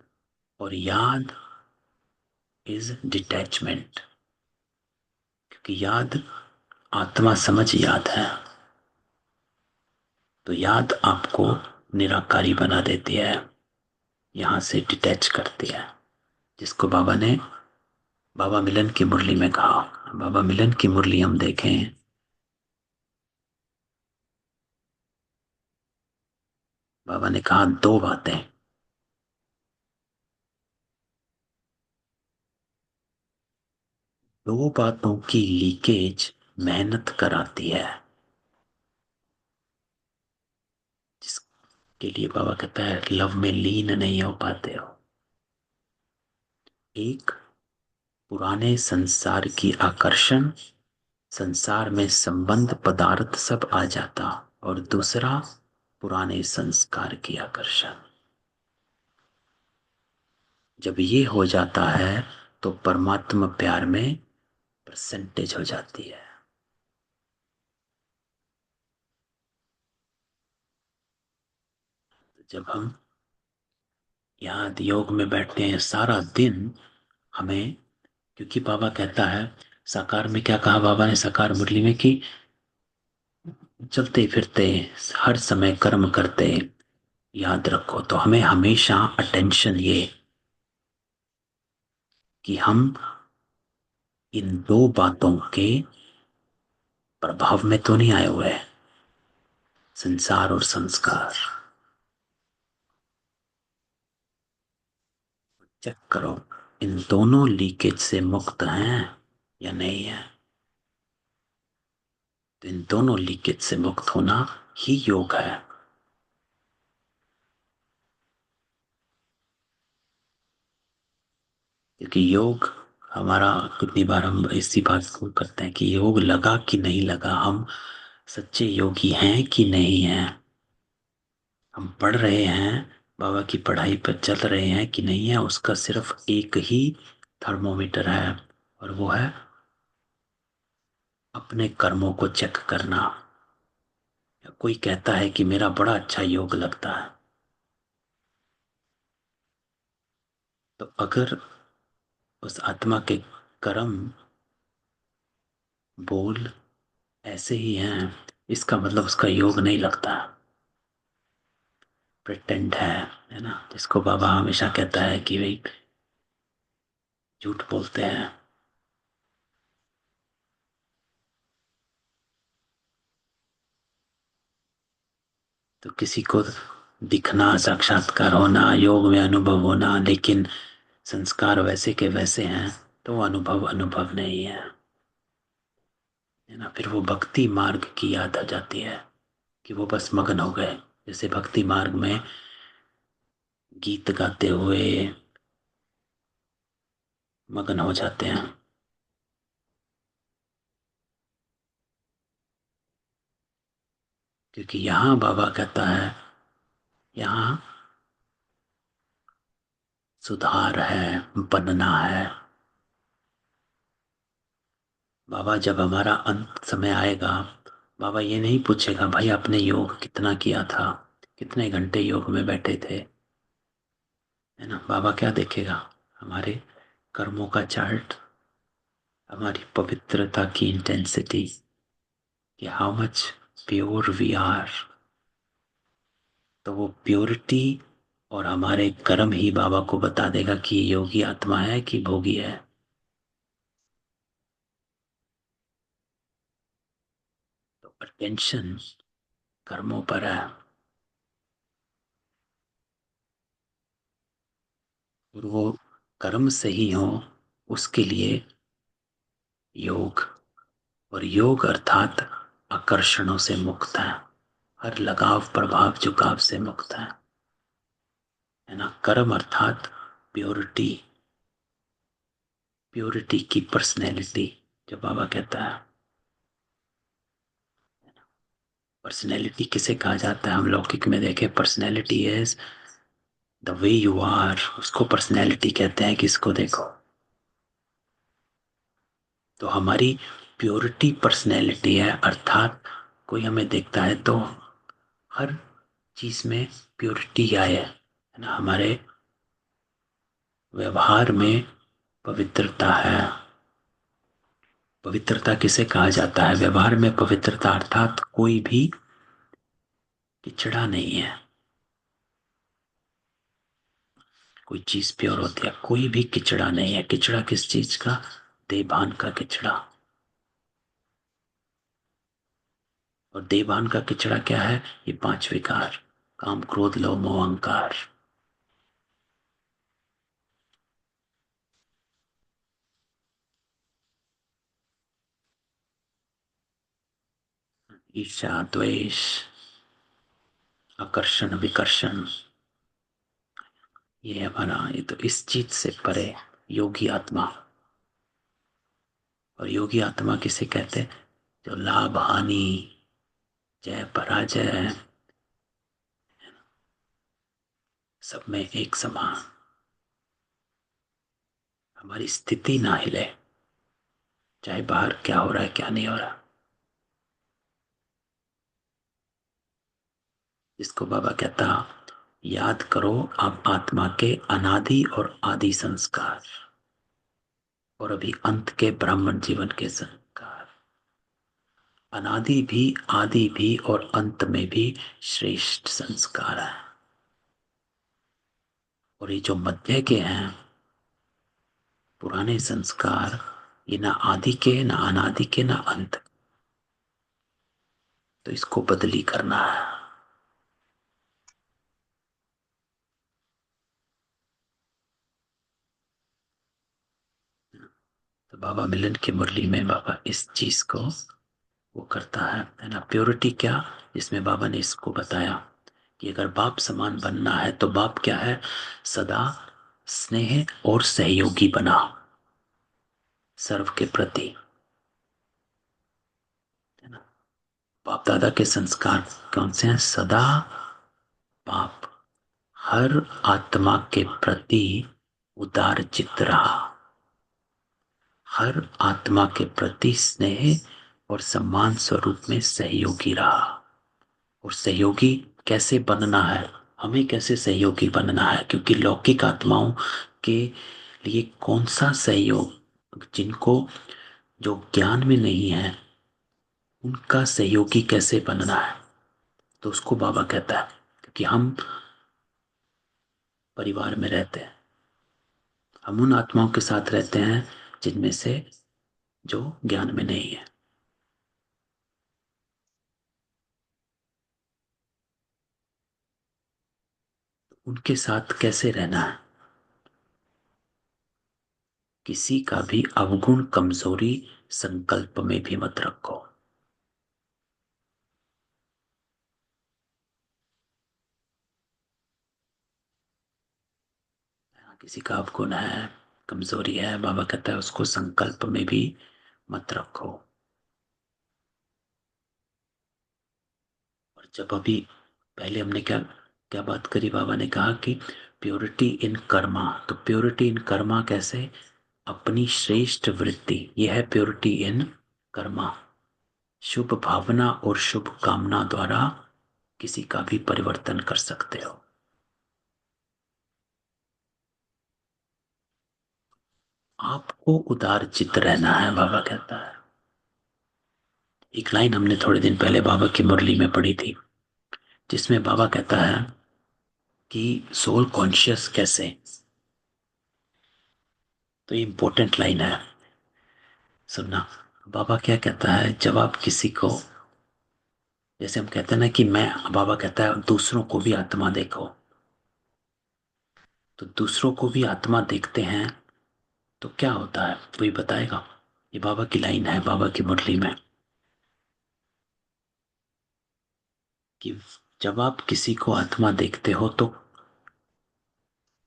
और याद इज डिटैचमेंट, क्योंकि याद आत्मा समझ याद है, तो याद आपको निराकारी बना देती है, यहां से डिटैच करती है, जिसको बाबा ने बाबा मिलन की मुरली में कहा। बाबा मिलन की मुरली हम देखें, बाबा ने कहा दो बातें, दो बातों की लीकेज मेहनत कराती है, जिसके लिए बाबा कहता है लव में लीन नहीं हो पाते हो। एक, पुराने संसार की आकर्षण, संसार में संबंध पदार्थ सब आ जाता, और दूसरा पुराने संस्कार की आकर्षण। जब ये हो जाता है तो परमात्मा प्यार में परसेंटेज हो जाती है। जब हम यहाँ योग में बैठते हैं सारा दिन, हमें, क्योंकि बाबा कहता है, साकार में क्या कहा बाबा ने साकार मुरली में, कि चलते फिरते हर समय कर्म करते याद रखो। तो हमें हमेशा अटेंशन ये, कि हम इन दो बातों के प्रभाव में तो नहीं आए हुए, संसार और संस्कार। चेक करो इन दोनों लीकेज से मुक्त हैं या नहीं है। तो इन दोनों लीकेज से मुक्त होना ही योग है। क्योंकि योग हमारा, कितनी बार हम इसी बात को करते हैं कि योग लगा कि नहीं लगा, हम सच्चे योगी हैं कि नहीं हैं, हम पढ़ रहे हैं, बाबा की पढ़ाई पर चल रहे हैं कि नहीं है, उसका सिर्फ एक ही थर्मोमीटर है, और वो है अपने कर्मों को चेक करना। कोई कहता है कि मेरा बड़ा अच्छा योग लगता है, तो अगर उस आत्मा के कर्म, बोल ऐसे ही हैं, इसका मतलब उसका योग नहीं लगता, प्रिटेंड है ना, जिसको बाबा हमेशा कहता है कि भाई झूठ बोलते हैं। तो किसी को दिखना, साक्षात्कार होना, योग में अनुभव होना, लेकिन संस्कार वैसे के वैसे हैं, तो वो अनुभव अनुभव नहीं है ना। फिर वो भक्ति मार्ग की याद आ जाती है, कि वो बस मगन हो गए, जैसे भक्ति मार्ग में गीत गाते हुए मगन हो जाते हैं। क्योंकि यहाँ बाबा कहता है, यहाँ सुधार है, बनना है। बाबा जब हमारा अंत समय आएगा, बाबा ये नहीं पूछेगा भाई आपने योग कितना किया था, कितने घंटे योग में बैठे थे, है ना। बाबा क्या देखेगा, हमारे कर्मों का चार्ट, हमारी पवित्रता की इंटेंसिटी, कि how much pure we are. तो वो प्योरिटी और हमारे कर्म ही बाबा को बता देगा कि ये योगी आत्मा है कि भोगी है। तो अटेंशन कर्मों पर है, और वो कर्म सही हो उसके लिए योग, और योग अर्थात आकर्षणों से मुक्त है, हर लगाव प्रभाव झुकाव से मुक्त है ना। कर्म अर्थात प्योरिटी, प्योरिटी की पर्सनैलिटी, जो बाबा कहता है। पर्सनैलिटी किसे कहा जाता है, हम लौकिक में देखें, personality is the way you are, उसको पर्सनैलिटी कहते हैं। किसको देखो, तो हमारी प्योरिटी पर्सनैलिटी है, अर्थात कोई हमें देखता है तो हर चीज में प्योरिटी आए, है ना। हमारे व्यवहार में पवित्रता है। पवित्रता किसे कहा जाता है? व्यवहार में पवित्रता अर्थात कोई भी किचड़ा नहीं है। कोई चीज प्योर होती है, कोई भी किचड़ा नहीं है। किचड़ा किस चीज का? देवान का किचड़ा। और देवान का किचड़ा क्या है? ये पांच विकार, काम क्रोध लोभ मोह अहंकार। ईर्ष्या द्वेष आकर्षण विकर्षण, ये हमारा, ये तो इस चीज से परे योगी आत्मा। और योगी आत्मा किसे कहते हैं? जो लाभ हानि, जय पराजय, सब में एक समान, हमारी स्थिति ना हिले, चाहे बाहर क्या हो रहा है क्या नहीं हो रहा। इसको बाबा कहता, याद करो आप आत्मा के अनादि और आदि संस्कार, और अभी अंत के ब्राह्मण जीवन के संस्कार। अनादि भी, आदि भी और अंत में भी श्रेष्ठ संस्कार है। और ये जो मध्य के हैं पुराने संस्कार, ये ना आदि के, ना अनादि के, ना अंत। तो इसको बदली करना है। तो बाबा मिलन की मुरली में बाबा इस चीज को वो करता है ना। प्योरिटी क्या? इसमें बाबा ने इसको बताया कि अगर बाप समान बनना है तो बाप क्या है? सदा स्नेह और सहयोगी बना, सर्व के प्रति, है ना। बाप दादा के संस्कार कौन से हैं? सदा बाप हर आत्मा के प्रति उदार चित्त रहा, हर आत्मा के प्रति स्नेह और सम्मान स्वरूप में सहयोगी रहा। और सहयोगी कैसे बनना है? हमें कैसे सहयोगी बनना है? क्योंकि लौकिक आत्माओं के लिए कौन सा सहयोग, जिनको जो ज्ञान में नहीं है, उनका सहयोगी कैसे बनना है? तो उसको बाबा कहता है, क्योंकि हम परिवार में रहते हैं, हम उन आत्माओं के साथ रहते हैं जिनमें से जो ज्ञान में नहीं है। उनके साथ कैसे रहना है? किसी का भी अवगुण कमजोरी संकल्प में भी मत रखो। किसी का अवगुण है, कमजोरी है, बाबा कहता है उसको संकल्प में भी मत रखो। और जब अभी पहले हमने क्या क्या बात करी? बाबा ने कहा कि प्योरिटी इन कर्मा। तो प्योरिटी इन कर्मा कैसे? अपनी श्रेष्ठ वृत्ति, यह है प्योरिटी इन कर्मा। शुभ भावना और शुभ कामना द्वारा किसी का भी परिवर्तन कर सकते हो। आपको उदार चित्त रहना है, बाबा कहता है। एक लाइन हमने थोड़े दिन पहले बाबा की मुरली में पढ़ी थी, जिसमें बाबा कहता है कि सोल कॉन्शियस कैसे। तो ये इंपॉर्टेंट लाइन है, सुनना। बाबा क्या कहता है? जब आप किसी को, जैसे हम कहते हैं ना कि मैं, बाबा कहता है दूसरों को भी आत्मा देखो। तो दूसरों को भी आत्मा देखते हैं तो क्या होता है, कोई बताएगा? ये बाबा की लाइन है, बाबा की मुरली में, कि जब आप किसी को आत्मा देखते हो तो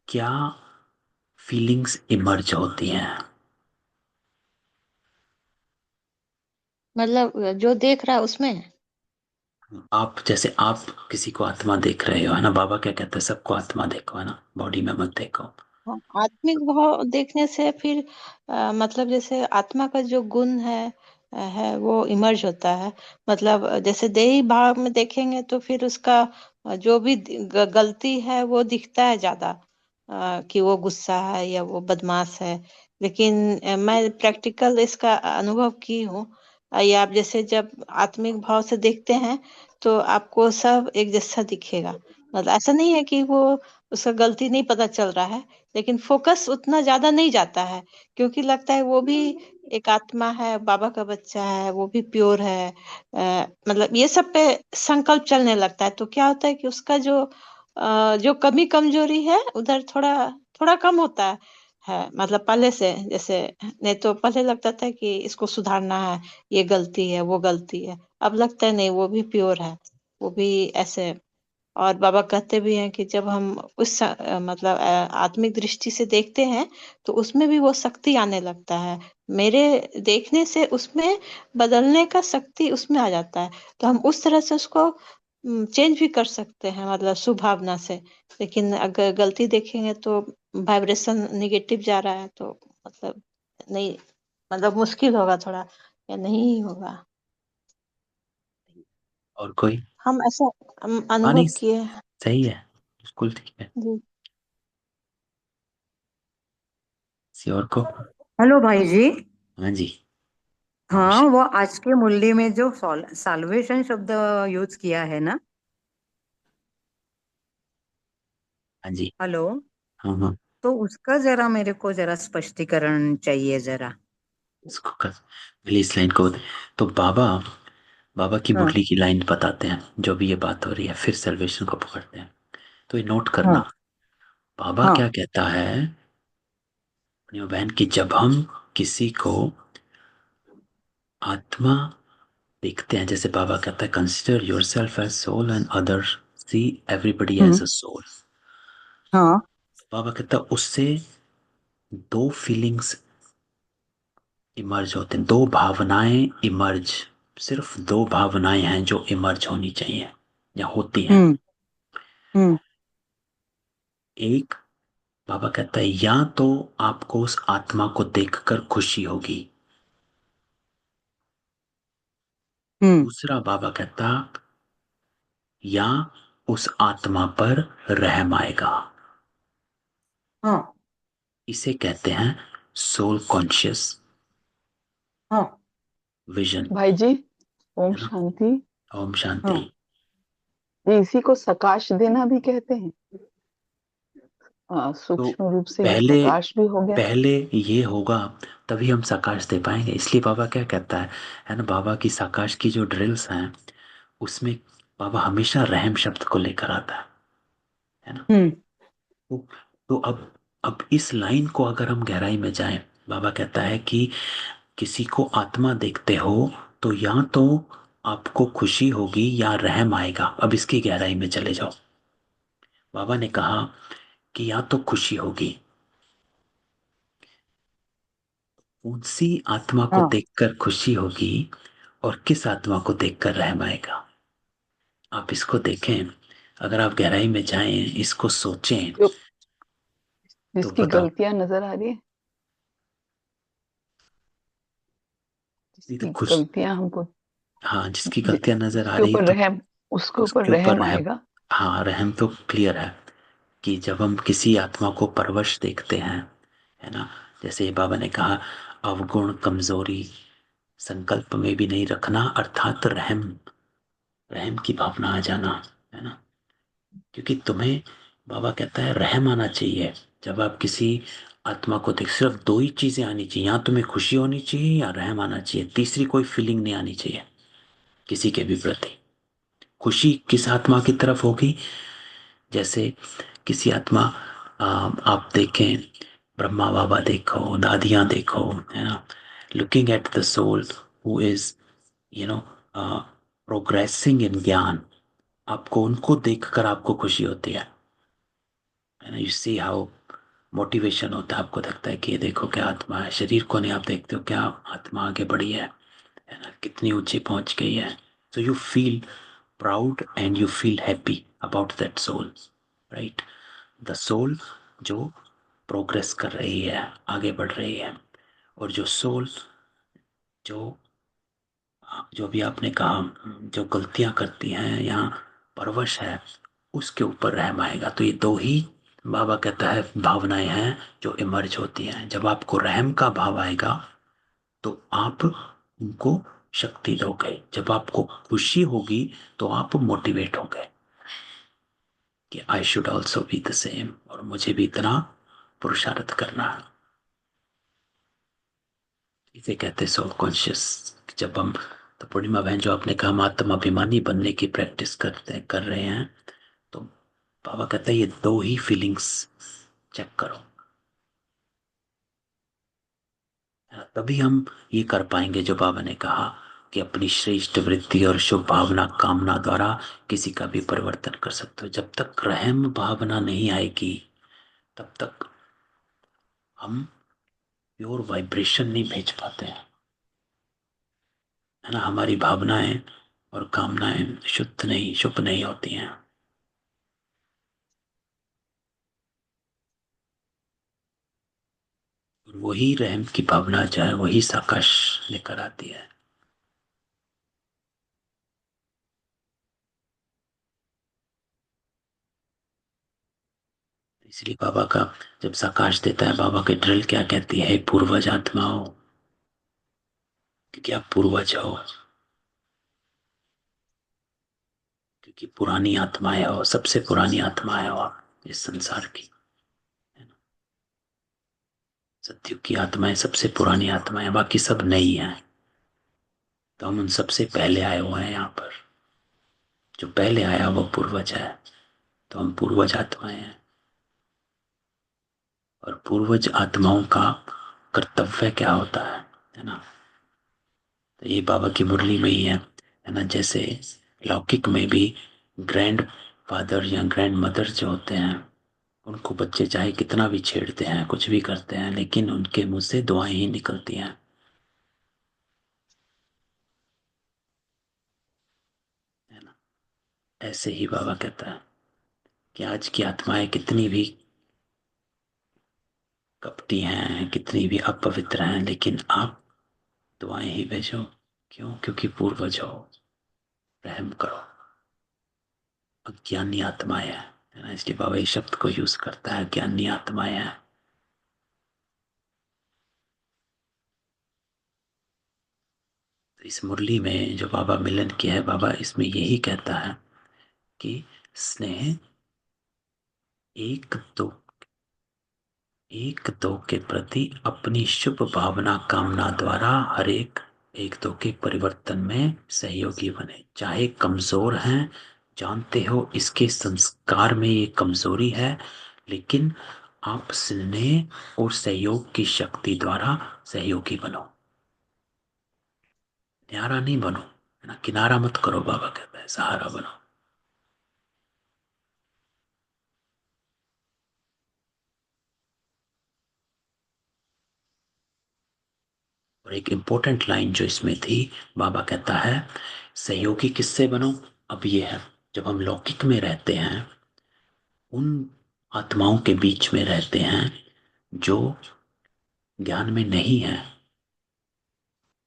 क्या फीलिंग्स इमर्ज होती हैं? मतलब जो देख रहा है उसमें। आप जैसे आप किसी को आत्मा देख रहे हो, है ना। बाबा क्या कहते हैं? सबको आत्मा देखो, है ना, बॉडी में मत देखो। हाँ, आत्मिक भाव देखने से फिर मतलब जैसे आत्मा का जो गुण है वो इमर्ज होता है। मतलब जैसे देही भाव में देखेंगे तो फिर उसका जो भी गलती है वो दिखता है ज्यादा, कि वो गुस्सा है या वो बदमाश है। लेकिन मैं प्रैक्टिकल इसका अनुभव की हूँ। या आप जैसे जब आत्मिक भाव से देखते हैं तो आपको सब एक जैसा दिखेगा। मतलब ऐसा नहीं है कि वो उसका गलती नहीं पता चल रहा है, लेकिन फोकस उतना ज्यादा नहीं जाता है, क्योंकि लगता है वो भी एक आत्मा है, बाबा का बच्चा है, वो भी प्योर है। मतलब ये सब पे संकल्प चलने लगता है, तो क्या होता है कि उसका जो कमी कमजोरी है उधर थोड़ा थोड़ा कम होता है। मतलब पहले से जैसे, नहीं तो पहले लगता था कि इसको सुधारना है, ये गलती है वो गलती है। अब लगता है नहीं, वो भी प्योर है, वो भी ऐसे। और बाबा कहते भी हैं कि जब हम मतलब आत्मिक दृष्टि से देखते हैं तो उसमें भी वो शक्ति आने लगता है। मेरे देखने से उसमें बदलने का शक्ति उसमें आ जाता है, तो हम उस तरह से उसको चेंज भी कर सकते हैं, मतलब सुभावना से। लेकिन अगर गलती देखेंगे तो वाइब्रेशन निगेटिव जा रहा है, तो मतलब नहीं, मतलब मुश्किल होगा थोड़ा, या नहीं होगा। और कोई? हम ऐसा हाँ अनुभव नहीं, किए हैं। सही है, बिल्कुल ठीक है। जी। किसी और को? हेलो भाई जी। हाँ जी। ओम हाँ, वो आज के मूल्य में जो साल्वेशन शब्द यूज किया है ना। हाँ जी। हेलो। हाँ हाँ। तो उसका जरा मेरे को जरा स्पष्टीकरण चाहिए जरा। इसको कर, पहले इस लाइन को तो बाबा बाबा की हाँ मुरली की लाइन बताते हैं, जो भी ये बात हो रही है, फिर सेल्वेशन को पकड़ते हैं। तो ये नोट करना, हाँ बाबा हाँ। क्या कहता है अपनी बहन की, जब हम किसी को आत्मा देखते हैं, जैसे बाबा कहता है consider yourself as soul and other see everybody hmm. As a soul. हाँ बाबा कहता है उससे दो फीलिंग्स इमर्ज होते हैं, दो भावनाएं इमर्ज, सिर्फ दो भावनाएं हैं जो इमर्ज होनी चाहिए या होती हैं। हम्म हम्म एक, बाबा कहता है या तो आपको उस आत्मा को देखकर खुशी होगी, हम्म। दूसरा बाबा कहता या उस आत्मा पर रहम आएगा। हाँ इसे कहते हैं सोल कॉन्शियस हाँ विजन। भाई जी, ओम है ना? शांति। ओम शांति। हाँ। ये इसी को सकाश देना भी कहते हैं। तो सूक्ष्म रूप से ये पहले प्रकाश भी हो गया। पहले ये होगा, तभी हम साकाश दे पाएंगे। इसलिए बाबा क्या कहता है ना, बाबा की साकाश की जो ड्रिल्स हैं उसमें बाबा हमेशा रहम शब्द को लेकर आता है ना। हम्म तो, तो अब इस लाइन को अगर हम गहराई में जाएं, बाबा कहता है कि किसी को आत्मा देखते हो तो या तो आपको खुशी होगी या रहम आएगा। अब इसकी गहराई में चले जाओ। बाबा ने कहा कि या तो खुशी होगी, कौन सी आत्मा को हाँ। देखकर खुशी होगी और किस आत्मा को देखकर रहम आएगा। आप इसको देखें, अगर आप गहराई में जाएं, इसको सोचें, जो तो जिसकी बताओ। गलतियां नजर आ रही है, नहीं तो जिसकी खुश, गलतियां हमको, हाँ जिसकी गलतियां नजर आ उसके रही ऊपर तो रहम, उसके ऊपर उसके ऊपर रहम रहम। आएगा। हाँ रहम तो क्लियर है कि जब हम किसी आत्मा को परवश देखते हैं, है ना, जैसे ये बाबा ने कहा अवगुण कमजोरी संकल्प में भी नहीं रखना, अर्थात रहम, रहम की भावना आ जाना, है ना। क्योंकि तुम्हें, बाबा कहता है रहम आना चाहिए। जब आप किसी आत्मा को देख, सिर्फ दो ही चीजें आनी चाहिए, या तुम्हें खुशी होनी चाहिए या रहम आना चाहिए, तीसरी कोई फीलिंग नहीं आनी चाहिए किसी के भी प्रति। खुशी किस आत्मा की तरफ होगी, जैसे किसी आत्मा, आप देखें, ब्रह्मा बाबा देखो, दादियाँ देखो, है ना, looking at the soul who is you know progressing in ज्ञान, आपको उनको देखकर आपको खुशी होती है ना। यू सी हाउ मोटिवेशन होता है, आपको लगता है कि ये देखो क्या आत्मा है, शरीर को नहीं, आप देखते हो क्या आत्मा आगे बढ़ी है ना, कितनी ऊंची पहुंच गई है। So you feel proud and you feel happy about that soul, right. The soul जो प्रोग्रेस कर रही है, आगे बढ़ रही है। और जो सोल जो जो भी आपने कहा, जो गलतियां करती हैं या परवश है, उसके ऊपर रहम आएगा। तो ये दो ही बाबा कहता है भावनाएं हैं जो इमर्ज होती हैं। जब आपको रहम का भाव आएगा तो आप उनको शक्ति दोगे, जब आपको खुशी होगी तो आप मोटिवेट होगे कि I should also be the same, और मुझे भी इतना पुरुषार्थ करना है। इसे कहते हैं सोल कॉन्शियस। जब हम, तो पूर्णिमा बहन जो आपने कहा हम आत्माभिमानी बनने की प्रैक्टिस कर रहे हैं, तो बाबा कहते हैं ये दो ही फीलिंग्स चेक करो, तभी हम ये कर पाएंगे जो बाबा ने कहा कि अपनी श्रेष्ठ वृत्ति और शुभ भावना कामना द्वारा किसी का भी परिवर्तन कर सकते हो। जब तक रहम भावना नहीं आएगी तब तक हम प्योर वाइब्रेशन नहीं भेज पाते हैं, है ना। हमारी भावनाएं और कामनाएं शुद्ध नहीं, शुभ नहीं होती हैं। और वही रहम की भावना जो है वही साकाश लेकर आती है। इसलिए बाबा का जब साकाश देता है, बाबा की ड्रिल क्या कहती है, पूर्वज आत्माओं, क्योंकि आप पूर्वज हो, क्योंकि पुरानी आत्माएं हो, सबसे पुरानी आत्माएं हो आप इस संसार की, है ना। सत्युग की आत्माएं सबसे पुरानी आत्माएं, बाकी सब नई हैं। तो हम उन सबसे पहले आए हुए हैं यहाँ पर। जो पहले आया वो पूर्वज है, तो हम पूर्वज आत्माएं हैं। और पूर्वज आत्माओं का कर्तव्य क्या होता है ना। तो ये बाबा की मुरली में ही है ना। जैसे लौकिक में भी ग्रैंड फादर या ग्रैंड मदर जो होते हैं, उनको बच्चे चाहे कितना भी छेड़ते हैं, कुछ भी करते हैं, लेकिन उनके मुंह से दुआएं ही निकलती हैं, है ना। ऐसे ही बाबा कहता है कि आज की आत्माएं कितनी भी कपटी हैं, कितनी भी अपवित्र हैं, लेकिन आप दुआएं ही भेजो। क्यों? क्योंकि पूर्वज हो, रहम करो। अज्ञानी आत्माएं है ना, इसलिए बाबा इस शब्द को यूज करता है, ज्ञानी आत्माएं हैं। तो इस मुरली में जो बाबा मिलन किया है, बाबा इसमें यही कहता है कि स्नेह एक दो एक दो के प्रति अपनी शुभ भावना कामना द्वारा हर एक एक दो के परिवर्तन में सहयोगी बने। चाहे कमजोर हैं, जानते हो इसके संस्कार में ये कमजोरी है, लेकिन आप स्नेह और सहयोग की शक्ति द्वारा सहयोगी बनो। न्यारा नहीं बनो, है ना, किनारा मत करो, बाबा कहता है सहारा बनो। और एक इंपॉर्टेंट लाइन जो इसमें थी, बाबा कहता है सहयोगी किससे बनो। अब ये है, जब हम लौकिक में रहते हैं, उन आत्माओं के बीच में रहते हैं जो ज्ञान में नहीं है,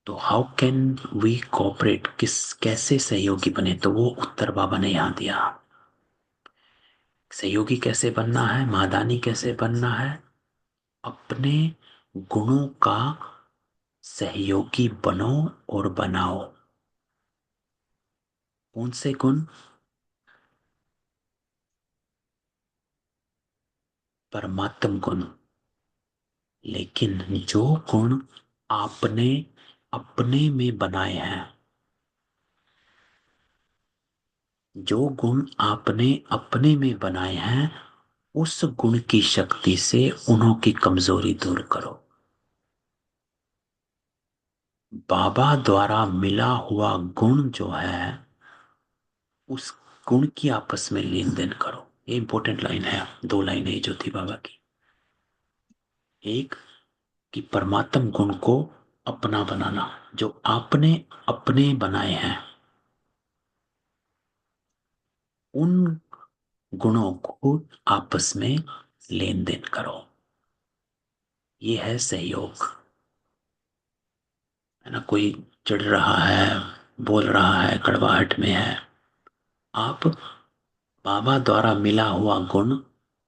तो हाउ कैन वी कोऑपरेट, कैसे सहयोगी बने। तो वो उत्तर बाबा ने यहां दिया। सहयोगी कैसे बनना है, मादानी कैसे बनना है, अपने गुणों का सहयोगी बनो और बनाओ। कौन से गुण? परमात्म गुण। लेकिन जो गुण आपने अपने में बनाए हैं, जो गुण आपने अपने में बनाए हैं, उस गुण की शक्ति से उन्हों की कमजोरी दूर करो। बाबा द्वारा मिला हुआ गुण जो है, उस गुण की आपस में लेन देन करो। ये इंपॉर्टेंट लाइन है, दो लाइन है जो थी बाबा की। एक कि परमात्म गुण को अपना बनाना, जो आपने अपने बनाए हैं, उन गुणों को आपस में लेन देन करो। ये है सहयोग, है ना। कोई चिढ़ रहा है, बोल रहा है, कड़वाहट में है, आप बाबा द्वारा मिला हुआ गुण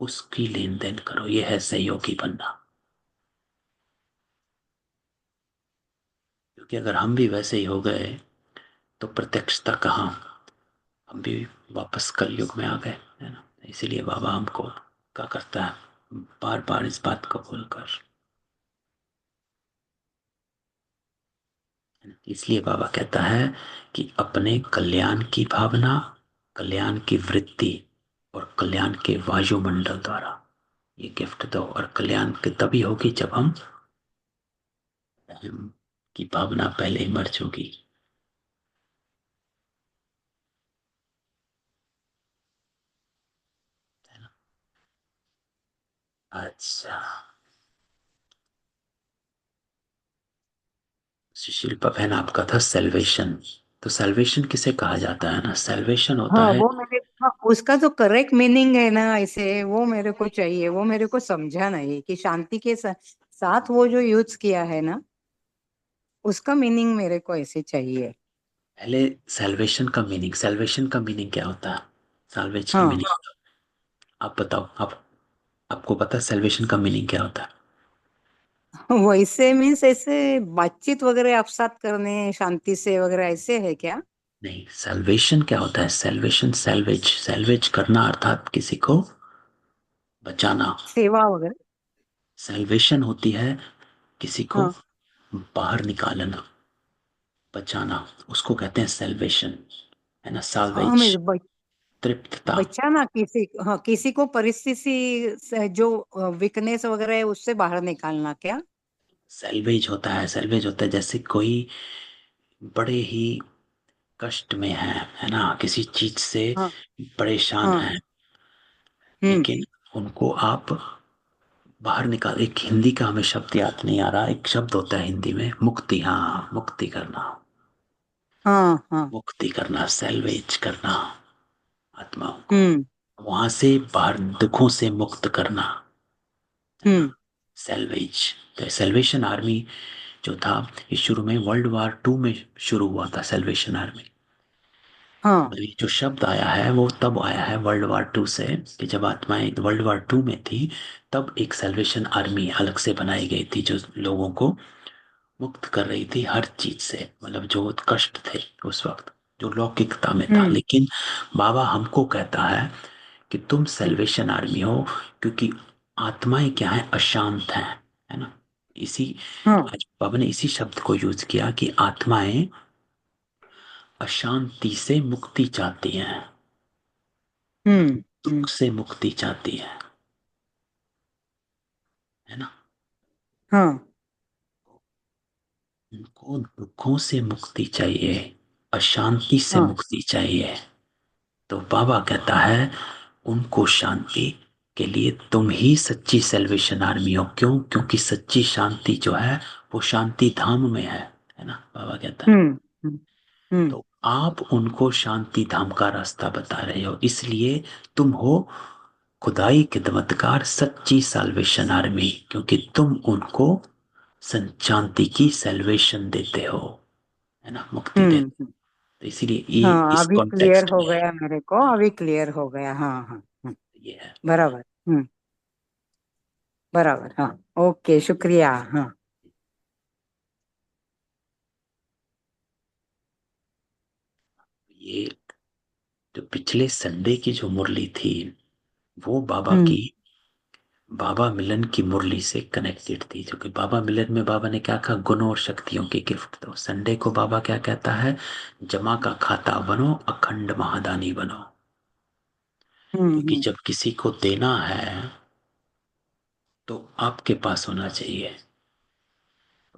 उसकी लेन देन करो। यह है सहयोगी बनना। क्योंकि अगर हम भी वैसे ही हो गए तो प्रत्यक्षता कहाँ, हम भी वापस कलयुग में आ गए, है ना। इसीलिए बाबा हमको क्या करता है, बार बार इस बात को बोलकर, इसलिए बाबा कहता है कि अपने कल्याण की भावना, कल्याण की वृत्ति और कल्याण के वायुमंडल द्वारा ये गिफ्ट दो। और कल्याण के तभी होगी जब हम अहम की भावना पहले ही मर चुकी। अच्छा, शिल्पा बहन आपका था सेल्वेशन। तो सेल्वेशन किसे कहा जाता है ना, सेल्वेशन होता हाँ है। वो मेरे, हाँ उसका जो करेक्ट मीनिंग है ना, ऐसे वो मेरे को चाहिए, वो मेरे को समझा नहीं कि शांति के साथ वो जो यूज किया है ना, उसका मीनिंग मेरे को ऐसे चाहिए। पहले सेल्वेशन का मीनिंग क्या होता है, साल्वेज की हाँ मीनिंग आप बताओ। आपको पता है सेल्वेशन का मीनिंग क्या होता है? वैसे मीन्स ऐसे बातचीत वगैरह आप साथ करने शांति से वगैरह ऐसे है क्या? नहीं, सेल्वेशन क्या होता है, सेल्वेशन, सैल्वेज करना अर्थात किसी को बचाना। सेवा वगैरह। सेल्वेशन होती है किसी को हाँ बाहर निकालना, बचाना, उसको कहते हैं सेल्वेशन, है ना। हाँ साल्वेज, मैं तृप्तता। बचाना किसी, हाँ किसी को परिस्थिति से जो वीकनेस वगैरह है उससे बाहर निकालना क्या? सेल्वेज होता है जैसे कोई बड़े ही कष्ट में है ना, किसी चीज से हाँ परेशान हाँ। है, हम्म। लेकिन उनको आप बाहर निकाल। एक हिंदी का हमें शब्द याद नहीं आ रहा, एक शब्द होता है हिंदी में, मुक्ति। हाँ, मुक्ति करना, हाँ हाँ। मुक्ति करना, सेल्वेज करना आत्माओं को, हम्म वहां से बाहर दुखों से मुक्त करना, है ना। हम्म। सेल्वेज। तो सेल्वेशन आर्मी जो था, ये शुरू में वर्ल्ड वॉर 2 में शुरू हुआ था, सेल्वेशन आर्मी। हाँ। ये जो शब्द आया है वो तब आया है वर्ल्ड वॉर 2 से, कि जब आत्माएं वर्ल्ड वॉर 2 में थी, तब एक सेल्वेशन आर्मी अलग से बनाई गई थी, जो लोगों को मुक्त कर रही थी हर चीज से, मतलब जो कष्ट थे उस वक्त, जो लौकिकता में था। हम्म लेकिन बाबा हमको कहता है कि तुम सेल्वेशन आर्मी हो, क्योंकि आत्माएं क्या है, अशांत हैं, है ना। इसी, हाँ। आज बाबा ने इसी शब्द को यूज किया कि आत्माएं अशांति से मुक्ति चाहती हैं, हम्म दुख हम्म। से मुक्ति चाहती है ना। हाँ। उनको दुखों से मुक्ति चाहिए, अशांति से हाँ। मुक्ति चाहिए। तो बाबा कहता है उनको शांति के लिए तुम ही सच्ची सेल्वेशन आर्मी हो। क्यों? क्योंकि सच्ची शांति जो है वो शांति धाम में है ना, बाबा कहता है। हम्म हम्म हम्म तो आप उनको शांति धाम का रास्ता बता रहे हो, इसलिए तुम हो खुदाई खिदमतकार, सच्ची साल्वेशन आर्मी, क्योंकि तुम उनको शांति की सेल्वेशन देते हो, है ना, मुक्ति देते। हम्म। तो इसीलिए ये हाँ इस अभी क्लियर कॉन्टेक्स्ट हो में गया मेरे को, अभी क्लियर हो गया। हाँ हाँ। ये है। बराबर। बराबर। हाँ। ओके शुक्रिया। हाँ। ये जो पिछले संडे की जो मुरली थी, वो बाबा हम्म की, बाबा मिलन की मुरली से कनेक्टेड थी। जो कि बाबा मिलन में बाबा ने क्या कहा, गुणों और शक्तियों की गिफ्ट दो। संडे को बाबा क्या कहता है, जमा का खाता बनो, अखंड महादानी बनो। क्योंकि हम्म। जब किसी को देना है तो आपके पास होना चाहिए।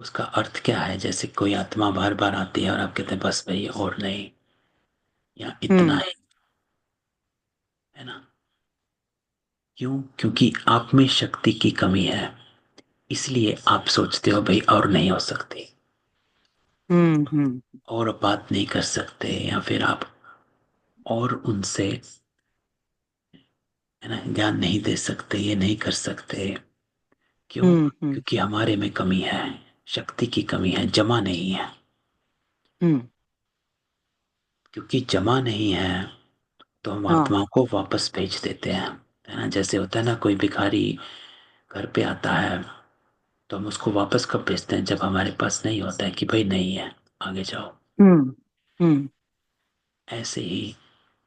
उसका अर्थ क्या है, जैसे कोई आत्मा बार बार आती है और आप कहते हैं बस भाई और नहीं, या इतना हम्म है ना। क्यों? क्योंकि आप में शक्ति की कमी है, इसलिए आप सोचते हो भाई और नहीं हो सकती, हम्म। और बात नहीं कर सकते, या फिर आप और उनसे, है ना, ज्ञान नहीं दे सकते, ये नहीं कर सकते। क्यों? हम्म क्योंकि हमारे में कमी है, शक्ति की कमी है, जमा नहीं है। हम्म क्योंकि जमा नहीं है, तो हम हाँ। आत्माओं को वापस भेज देते हैं, है ना। जैसे होता है ना, कोई भिखारी घर पे आता है तो हम उसको वापस कब भेजते हैं? जब हमारे पास नहीं होता है कि भाई नहीं है, आगे जाओ। हम्म। हम्म। ऐसे ही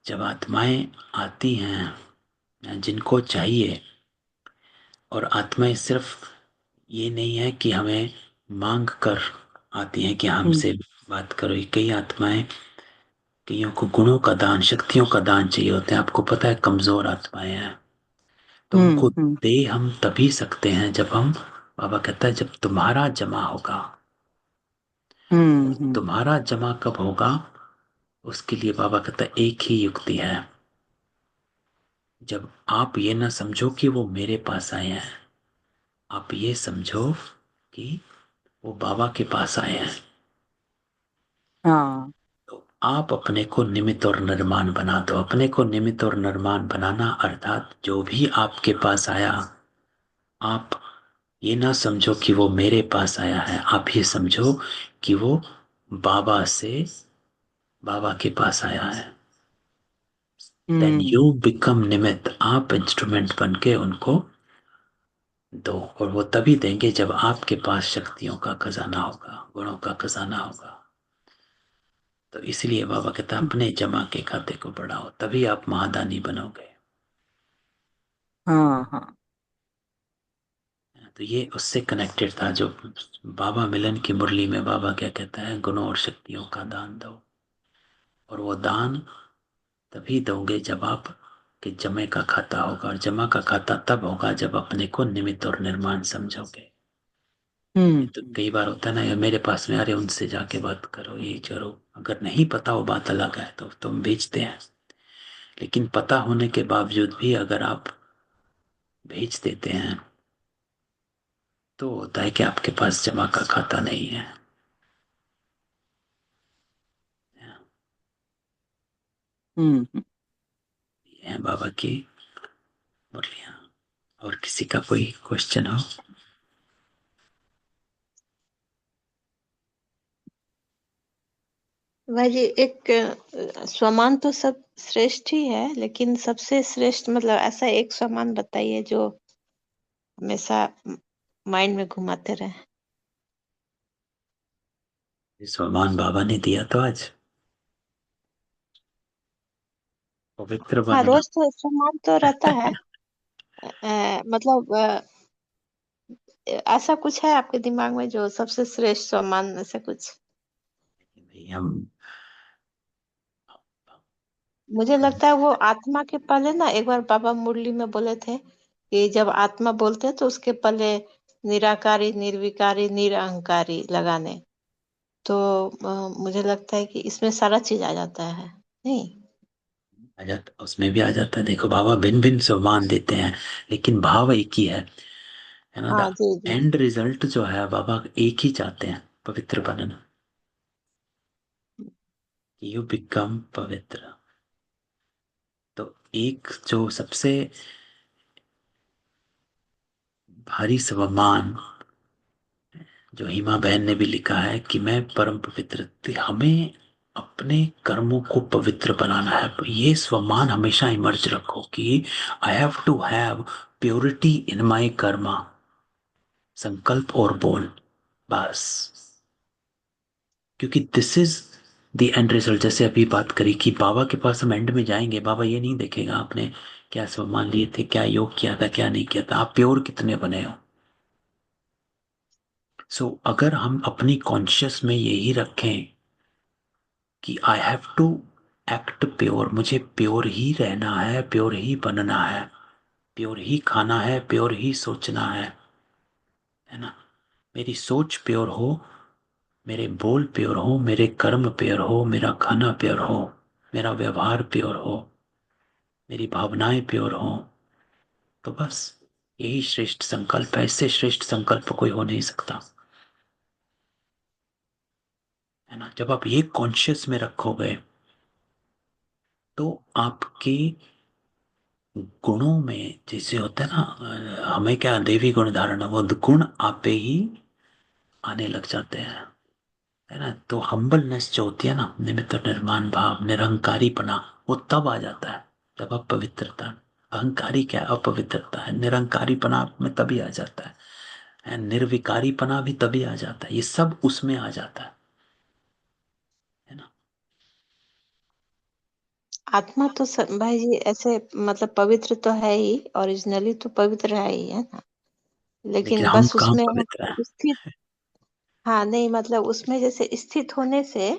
जब आत्माएं आती हैं जिनको चाहिए, और आत्माएं सिर्फ ये नहीं है कि हमें मांग कर आती हैं कि हम्म। हमसे बात करो। ये कई आत्माएं, कईयों को गुणों का दान, शक्तियों का दान चाहिए होते हैं। आपको पता है, कमजोर आत्माएं हैं तो हम्म। उनको हम्म। दे हम तभी सकते हैं जब हम, बाबा कहता है, जब तुम्हारा जमा होगा। हम्म। हम्म। तुम्हारा जमा कब होगा? उसके लिए बाबा कहता है एक ही युक्ति है, जब आप ये ना समझो कि वो मेरे पास आए हैं, आप ये समझो कि वो बाबा के पास आए हैं। हाँ। तो आप अपने को निमित्त और निर्माण बना दो। अपने को निमित्त और निर्माण बनाना अर्थात जो भी आपके पास आया, आप ये ना समझो कि वो मेरे पास आया है, आप ये समझो कि वो बाबा से, बाबा के पास आया है। Then hmm. यू बिकम निमित्त, आप इंस्ट्रूमेंट बन के उनको दो। और वो तभी देंगे जब आपके पास शक्तियों का खजाना होगा, गुणों का खजाना होगा। तो इसलिए बाबा कहता है अपने जमा के खाते को बढ़ाओ, तभी आप महादानी बनोगे। हाँ। हाँ। तो ये उससे कनेक्टेड था, जो बाबा मिलन की मुरली में बाबा क्या कहता है, गुणों और शक्तियों का दान दो। और वो दान तभी दोगे जब आप के जमे का खाता होगा, और जमा का खाता तब होगा जब अपने को निमित्त और निर्माण समझोगे। हम्म। तो कई बार होता है ना, यार मेरे पास में, अरे उनसे जाके बात करो, ये करो। अगर नहीं पता वो बात अलग है तो तुम भेजते हैं, लेकिन पता होने के बावजूद भी अगर आप भेज देते हैं तो होता है कि आपके पास जमा का खाता नहीं है। हम्म। ये है बाबा की मुरलियाँ। और किसी का कोई क्वेश्चन हो? भाई जी, एक स्वमान तो सब श्रेष्ठ ही है, लेकिन सबसे श्रेष्ठ मतलब ऐसा एक स्वमान बताइए जो हमेशा माइंड में घुमाते रहे। सम्मान बाबा ने दिया तो आज पवित्र हाँ, बनना। रोज तो स्वमान तो रहता है। मतलब ऐसा कुछ है आपके दिमाग में जो सबसे श्रेष्ठ स्वमान, ऐसा कुछ? भाई हम मुझे लगता है वो आत्मा के पहले ना, एक बार बाबा मुरली में बोले थे कि जब आत्मा बोलते हैं तो उसके पहले निराकारी, निर्विकारी, निरअहंकारी लगाने। तो मुझे लगता है कि इसमें सारा चीज आ जाता है, नहीं? आ जाता, उसमें भी आ जाता है। देखो बाबा भिन्न भिन्न सम्मान देते हैं, लेकिन भाव एक ही है ना। द हाँ जी जी। एंड रिजल्ट जो है बाबा एक ही चाहते हैं, पवित्र बनना। यू बिकम पवित्र। तो एक जो सबसे भारी सम्मान, जो हिमा बहन ने भी लिखा है कि मैं परम पवित्र थी, हमें अपने कर्मों को पवित्र बनाना है। तो ये स्वमान हमेशा इमर्ज रखो कि I have to have purity in my karma, संकल्प और बोल, बस। क्योंकि this is the end result. जैसे अभी बात करी कि बाबा के पास हम एंड में जाएंगे, बाबा ये नहीं देखेगा आपने क्या सम्मान लिए थे, क्या योग किया था, क्या नहीं किया था, आप प्योर कितने बने हो। अगर हम अपनी कॉन्शियस में यही रखें कि I have to act pure, मुझे प्योर ही रहना है, प्योर ही बनना है, प्योर ही खाना है, प्योर ही सोचना है ना। मेरी सोच प्योर हो, मेरे बोल प्योर हो, मेरे कर्म प्योर हो, मेरा खाना प्योर हो, मेरा व्यवहार प्योर हो, मेरी भावनाएं प्योर हो, तो बस यही श्रेष्ठ संकल्प है। इससे श्रेष्ठ संकल्प कोई हो नहीं सकता, है ना। जब आप ये कॉन्शियस में रखोगे तो आपके गुणों में, जैसे होता है ना, हमें क्या देवी गुण धारणा, वो गुण आप पे ही आने लग जाते हैं, है ना। तो हम्बलनेस जो होती है ना, निमित्त निर्माण भाव, निरंकारीपना, वो तब आ जाता है तब अपवित्रता। अहंकारी क्या अपवित्रता है, निरंकारीपना में तभी आ जाता है, निर्विकारीपना भी तभी आ जाता है, ये सब उसमें आ जाता है ना। आत्मा तो भाई जी ऐसे मतलब पवित्र तो है ही, ओरिजिनली तो पवित्र है ही, है ना। लेकिन लेकिन हम बस कहाँ उसमें पवित्र हैं। स्थित, हाँ नहीं मतलब उसमें जैसे स्थित होने से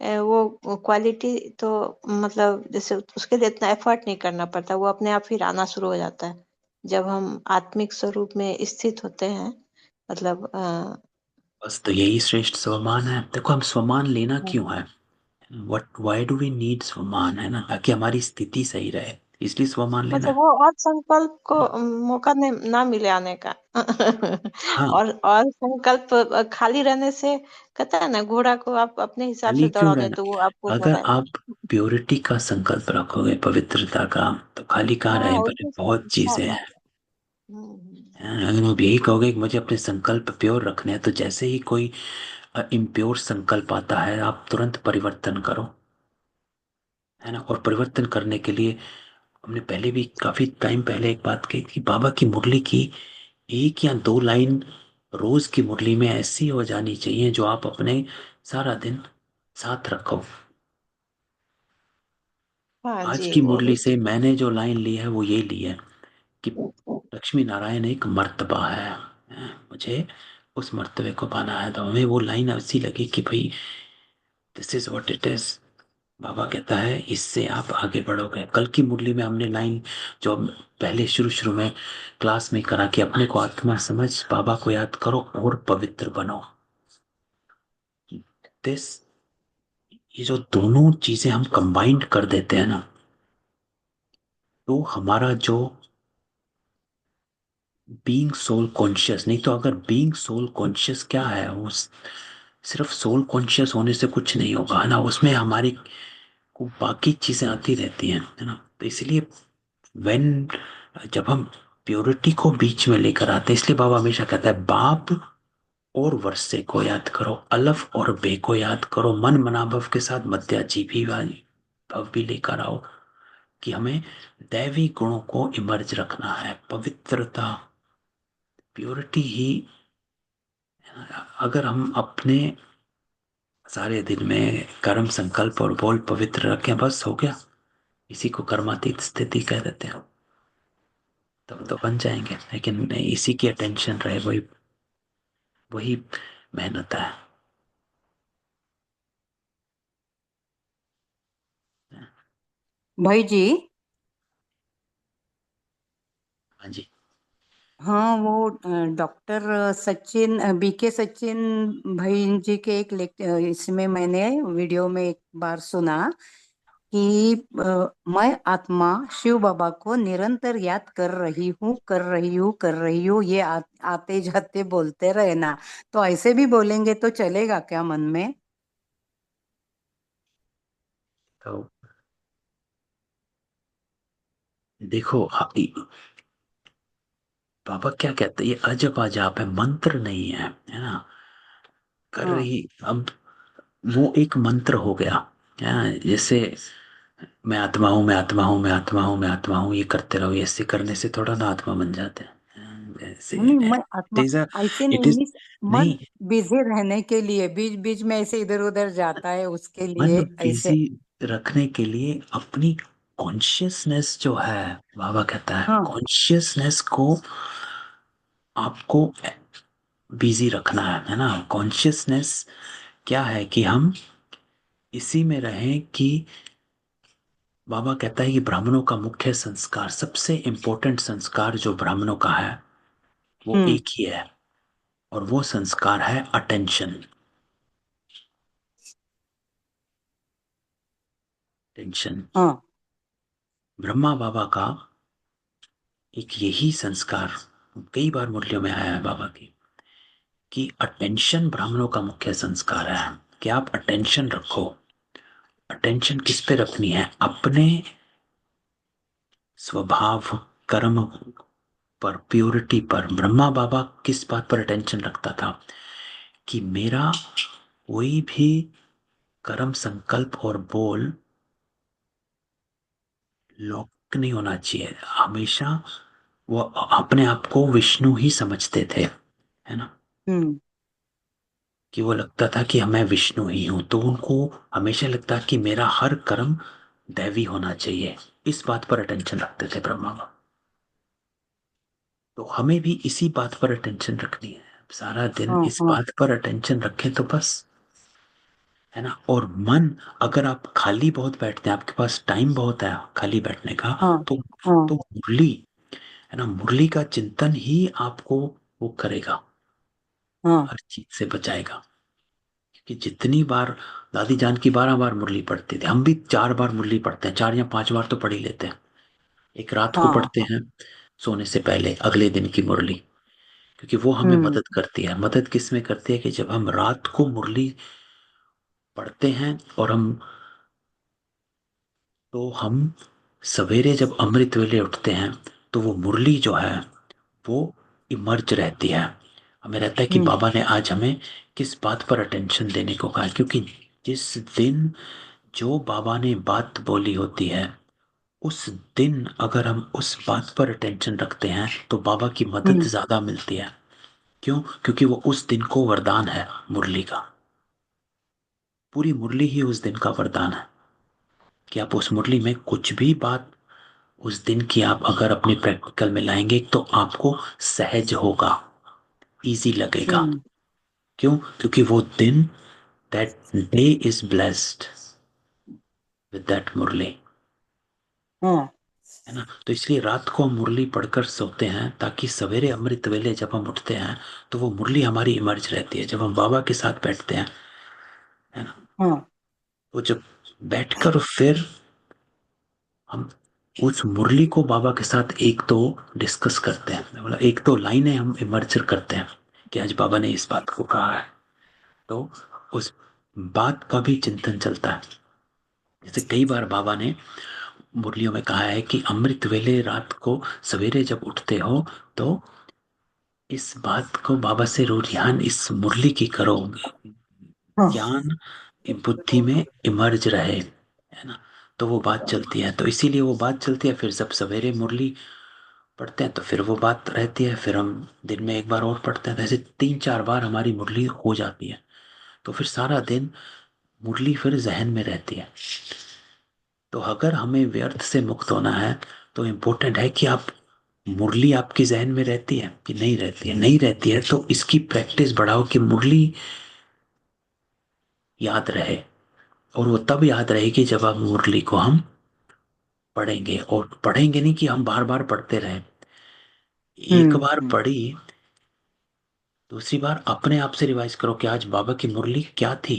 वो क्वालिटी तो मतलब जैसे उसके लिए इतना एफर्ट नहीं करना पड़ता, वो अपने आप ही आना शुरू हो जाता है जब हम आत्मिक स्वरूप में स्थित होते हैं। मतलब बस तो यही श्रेष्ठ स्वमान है। देखो हम स्वमान लेना क्यों है, what why do we need swaman, है ना, ताकि हमारी स्थिति सही रहे, इसलिए स्वमान लेना मतलब है। वो और संकल्प को मौका ना मिले आने का। हाँ, और संकल्प खाली रहने से, कहता है ना घोड़ा को आप अपने हिसाब खाली से क्यों दौड़ाओगे रहना, तो वो आपको अगर दौड़ाएगा। आप प्योरिटी का संकल्प रखोगे, पवित्रता का, तो खाली कहाँ हाँ रहे, बड़े उसमें बहुत हाँ, चीजें हैं। हम्म। अगर आप यही कहोगे कि मुझे अपने संकल्प प्योर रखने हैं, तो जैसे ही कोई इम्प्योर संकल्प आता है, आप तुरंत परिवर्तन करो, है ना। और परिवर्तन करने के लिए हमने पहले भी काफी टाइम पहले एक बात कही थी, बाबा की मुरली की 1 या 2 लाइन रोज की मुरली में ऐसी हो जानी चाहिए जो आप अपने सारा दिन साथ रखो। हाँ आज जी की वो भी मुरली से मैंने जो लाइन ली है वो ये ली है कि लक्ष्मी नारायण एक मर्तबा है, मुझे उस मर्तबे को पाना है। तो हमें वो लाइन ऐसी लगी कि भाई this is what it is. बाबा कहता है इससे आप आगे बढ़ोगे। कल की मुरली में हमने लाइन जो पहले शुरू शुरू में क्लास में करा कि अपने को आत्मा समझ, बाबा को याद करो और पवित्र बनो। दिस, ये जो दोनों चीजें हम कंबाइंड कर देते हैं ना, तो हमारा जो बीइंग सोल कॉन्शियस, नहीं तो अगर बीइंग सोल कॉन्शियस क्या है, उस सिर्फ सोल कॉन्शियस होने से कुछ नहीं होगा, है ना। उसमें हमारी को बाकी चीजें आती रहती हैं, है ना। तो इसलिए व्हेन, जब हम प्योरिटी को बीच में लेकर आते हैं, इसलिए बाबा हमेशा कहता है बाप और वर्षे को याद करो, अलफ और बे को याद करो, मन मनाभव के साथ मध्याजीवी वाली भव भी लेकर आओ, कि हमें दैवी गुणों को इमर्ज रखना है। पवित्रता, प्योरिटी ही, अगर हम अपने सारे दिन में कर्म संकल्प और बोल पवित्र रखें, बस हो गया। इसी को कर्मातीत स्थिति कह देते हैं। तब तो बन जाएंगे, लेकिन इसी की अटेंशन रहे, वही वही मेहनत है। भाई जी। हाँ जी। हाँ वो डॉक्टर सचिन, बीके सचिन भाई जी के एक इसमें मैंने वीडियो में एक बार सुना कि मैं आत्मा शिव बाबा को निरंतर याद कर रही हूँ, कर रही हूँ, कर रही हूँ, ये आते जाते बोलते रहना। तो ऐसे भी बोलेंगे तो चलेगा क्या मन में? तो देखो, बाबा क्या कहते हैं, ये अजब अजाप है, मंत्र नहीं है ना। कर हाँ। रही, अब वो एक मंत्र हो गया, है ना। जैसे मैं आत्मा हूँ, मैं आत्मा हूँ, मैं आत्मा हूँ, मैं आत्मा हूँ, ये करते रहो, ऐसे करने से थोड़ा ना आत्मा बन जाते हैं ऐसे। नहीं मैं इट आत्मा इज ऐसे इट नहीं, इज मन नहीं, बिजी रहने के लिए, बीच बीच में ऐसे इधर उधर जाता है उसके मन लिए ऐसे। बिजी रखने के लिए अपनी कॉन्शियसनेस जो है, बाबा कहता है हाँ। कॉन्शियसनेस को आपको बिजी रखना है ना। कॉन्शियसनेस क्या है कि हम इसी में रहें, कि बाबा कहता है कि ब्राह्मणों का मुख्य संस्कार, सबसे इंपॉर्टेंट संस्कार जो ब्राह्मणों का है, वो हम्म। एक ही है, और वो संस्कार है अटेंशन। टेंशन, हाँ। ब्रह्मा बाबा का एक यही संस्कार कई बार मुरलियों में आया है बाबा की, कि अटेंशन ब्राह्मणों का मुख्य संस्कार है, कि आप अटेंशन रखो। अटेंशन किस पे रखनी है, अपने स्वभाव, कर्म पर, प्योरिटी पर। ब्रह्मा बाबा किस बात पर अटेंशन रखता था, कि मेरा कोई भी कर्म संकल्प और बोल एक नहीं होना चाहिए। हमेशा वो अपने आप को विष्णु ही समझते थे, है ना, हम्म कि वो लगता था कि मैं विष्णु ही हूं, तो उनको हमेशा लगता कि मेरा हर कर्म दैवी होना चाहिए। इस बात पर अटेंशन रखते थे ब्रह्मा बाबा। तो हमें भी इसी बात पर अटेंशन रखनी है, सारा दिन हाँ इस हाँ बात पर अटेंशन रखें तो बस, है ना। और मन, अगर आप खाली बहुत बैठते हैं, आपके पास टाइम बहुत है खाली बैठने का, हाँ तो हाँ तो मुरली, है ना, मुरली का चिंतन ही आपको वो करेगा, हाँ हर चीज से बचाएगा। कि जितनी बार दादी जान की 12 बार मुरली पढ़ते थे, हम भी 4 बार मुरली पढ़ते हैं, 4 या 5 बार तो पढ़ ही लेते हैं। एक रात को हाँ पढ़ते हैं सोने से पहले, अगले दिन की मुरली, क्योंकि वो हमें हम्म मदद करती है। मदद किस में करती है कि जब हम रात को मुरली पढ़ते हैं और हम सवेरे जब अमृत वेले उठते हैं, तो वो मुरली जो है वो इमर्ज रहती है। हमें रहता है कि हम्म बाबा ने आज हमें किस बात पर अटेंशन देने को कहा है, क्योंकि जिस दिन जो बाबा ने बात बोली होती है, उस दिन अगर हम उस बात पर अटेंशन रखते हैं तो बाबा की मदद हम्म ज्यादा मिलती है। क्यों? क्योंकि वो उस दिन को वरदान है मुरली का। पूरी मुरली ही उस दिन का वरदान है कि आप उस मुरली में कुछ भी बात उस दिन की आप अगर अपने प्रैक्टिकल में लाएंगे तो आपको सहज होगा, इजी लगेगा। हम्म क्यों? क्योंकि वो दिन, that day is blessed with that murli, हाँ है ना। तो इसलिए रात को हम मुरली पढ़कर सोते हैं, ताकि सवेरे अमृत वेले जब हम उठते हैं तो वो मुरली हमारी इमर्ज रहती है। जब हम बाबा के साथ बैठते हैं, है ना, हाँ तो जब बैठकर फिर हम उस मुरली को बाबा के साथ एक तो डिस्कस करते हैं, मतलब एक तो लाइनें हम इमर्ज करते हैं कि आज बाबा ने इस बात को कहा है, तो उस बात का भी चिंतन चलता है। जैसे कई बार बाबा ने मुरलियों में कहा है कि अमृत वेले रात को सवेरे जब उठते हो तो इस बात को बाबा से रुझान इस मुरली की करो, हाँ ज्ञान बुद्धि में इमर्ज रहे, है ना। तो वो बात चलती है, तो इसीलिए वो बात चलती है। फिर जब सवेरे मुरली पढ़ते हैं तो फिर वो बात रहती है, फिर हम दिन में एक बार और पढ़ते हैं, तो ऐसे 3-4 बार हमारी मुरली हो जाती है। तो फिर सारा दिन मुरली फिर जहन में रहती है। तो अगर हमें व्यर्थ से मुक्त होना है तो इम्पोर्टेंट है कि आप, मुरली आपकी जहन में रहती है कि नहीं रहती है? नहीं रहती है तो इसकी प्रैक्टिस बढ़ाओ कि मुरली याद रहे। और वो तब याद रहेगी जब आप मुरली को हम पढ़ेंगे, और पढ़ेंगे नहीं कि हम बार बार पढ़ते रहें। एक बार हम्म पढ़ी, दूसरी बार अपने आप से रिवाइज करो कि आज बाबा की मुरली क्या थी।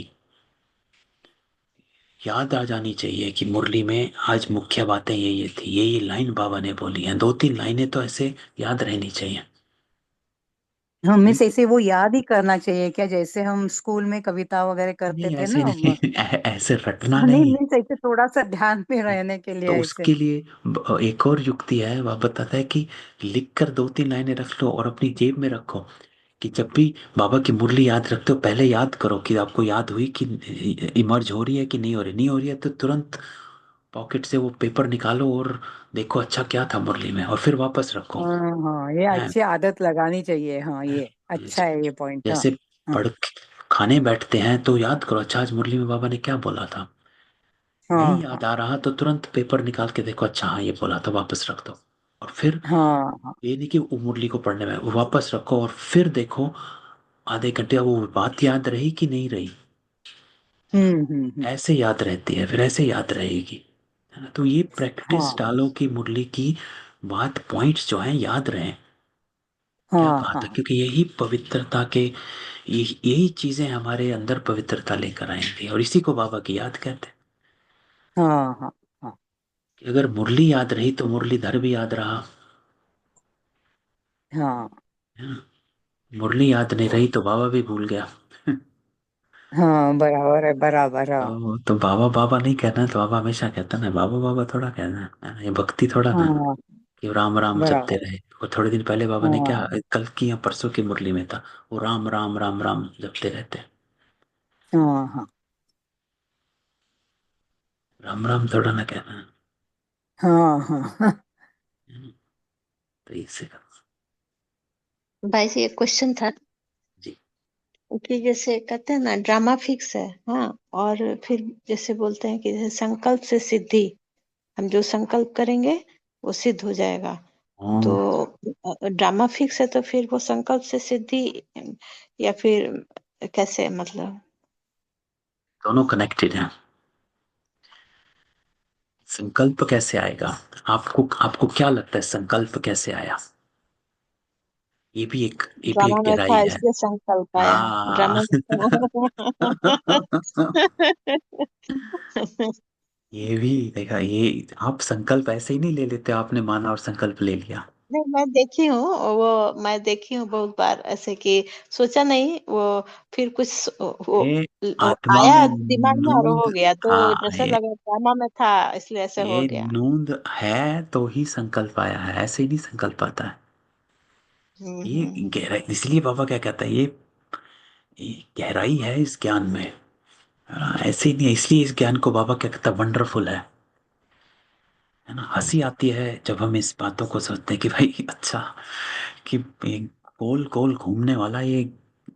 याद आ जानी चाहिए कि मुरली में आज मुख्य बातें ये थी, ये लाइन बाबा ने बोली हैं। 2-3 लाइनें तो ऐसे याद रहनी चाहिए। हमें नहीं, से इसे वो याद ही करना चाहिए क्या, जैसे हम स्कूल में कविता वगैरह करते नहीं थे ऐसे ना नहीं, ऐसे रटना नहीं नहीं। नहीं सही से थोड़ा सा ध्यान में रहने के तो लिए ऐसे। उसके लिए एक और युक्ति है, वह बताता है कि लिख कर 2-3 लाइनें रख लो और अपनी जेब में रखो, कि जब भी बाबा की मुरली याद रखते हो पहले याद करो कि आपको याद हुई कि इमर्ज हो रही है कि नहीं हो रही। नहीं हो रही है तो तुरंत पॉकेट से वो पेपर निकालो और देखो अच्छा क्या था मुरली में, और फिर वापस रखो। हाँ हाँ ये है, अच्छी आदत लगानी चाहिए, हाँ है। ये अच्छा है ये पॉइंट, हाँ जैसे हाँ पढ़ खाने बैठते हैं तो याद करो अच्छा आज मुरली में बाबा ने क्या बोला था। नहीं हाँ हाँ याद आ रहा तो तुरंत पेपर निकाल के देखो, अच्छा हाँ ये बोला था, वापस रख दो। और फिर हाँ हाँ ये नहीं कि वो मुरली को पढ़ने में वो वापस रखो और फिर देखो आधे घंटे वो बात याद रही कि नहीं रही। हम्म। ऐसे याद रहती है, फिर ऐसे याद रहेगी, है ना। तो ये प्रैक्टिस हाँ डालो कि मुरली की बात, पॉइंट्स जो हैं याद रहें। क्या हाँ कहा था? हाँ क्योंकि यही पवित्रता के, यही चीजें हमारे अंदर पवित्रता लेकर आएंगी, और इसी को बाबा की याद कहते हैं। हाँ हाँ हाँ कि अगर मुरली याद रही तो मुरलीधर भी याद रहा, हाँ है ना। मुरली याद नहीं रही तो बाबा भी भूल गया। हाँ बराबर है, बराबर, हाँ तो बाबा बाबा नहीं कहना है, तो बाबा हमेशा कहता ना बाबा बाबा थोड़ा कहना है ना, ये भक्ति थोड़ा ना हाँ कि राम राम जपते बराबर, रहे। और थोड़े दिन पहले बाबा ने क्या, हाँ कल की या परसों की मुरली में था, वो राम राम राम राम जपते रहते हैं। हाँ हाँ राम राम थोड़ा ना कहना है। हाँ हाँ हाँ। तो इससे भाई जी एक क्वेश्चन था जी। कि जैसे कहते हैं ना ड्रामा फिक्स है, हाँ, और फिर जैसे बोलते हैं कि जैसे संकल्प से सिद्धि, हम जो संकल्प करेंगे वो सिद्ध हो जाएगा। तो हाँ, ड्रामा फिक्स है तो फिर वो संकल्प से सिद्धि या फिर कैसे, मतलब? दोनों कनेक्टेड हैं। संकल्प कैसे आएगा? आपको आपको क्या लगता है संकल्प कैसे आया? ये भी ड्रामा एक में गहराई था है। इसलिए संकल्प आया, हाँ। ड्रामा में था। ये भी देखा, ये आप संकल्प ऐसे ही नहीं ले लेते, आपने माना और संकल्प ले लिया। नहीं, मैं देखी हूँ, वो मैं देखी हूँ बहुत बार ऐसे कि सोचा नहीं वो, फिर कुछ ये वो आत्मा में आया दिमाग में और हो नूंद, गया, तो हाँ, जैसे लगा ड्रामा में था इसलिए ऐसे हो ये गया। नूंद है तो ही संकल्प आया है, ऐसे ही नहीं संकल्प आता है। ये हम्म। गहराई, इसलिए बाबा क्या कहता है, ये गहराई है इस ज्ञान में। हाँ, ऐसे ही नहीं है, इसलिए इस ज्ञान को बाबा क्या कहता है, वंडरफुल है ना। हंसी आती है जब हम इस बातों को सोचते हैं कि भाई अच्छा, कि ये गोल गोल घूमने वाला ये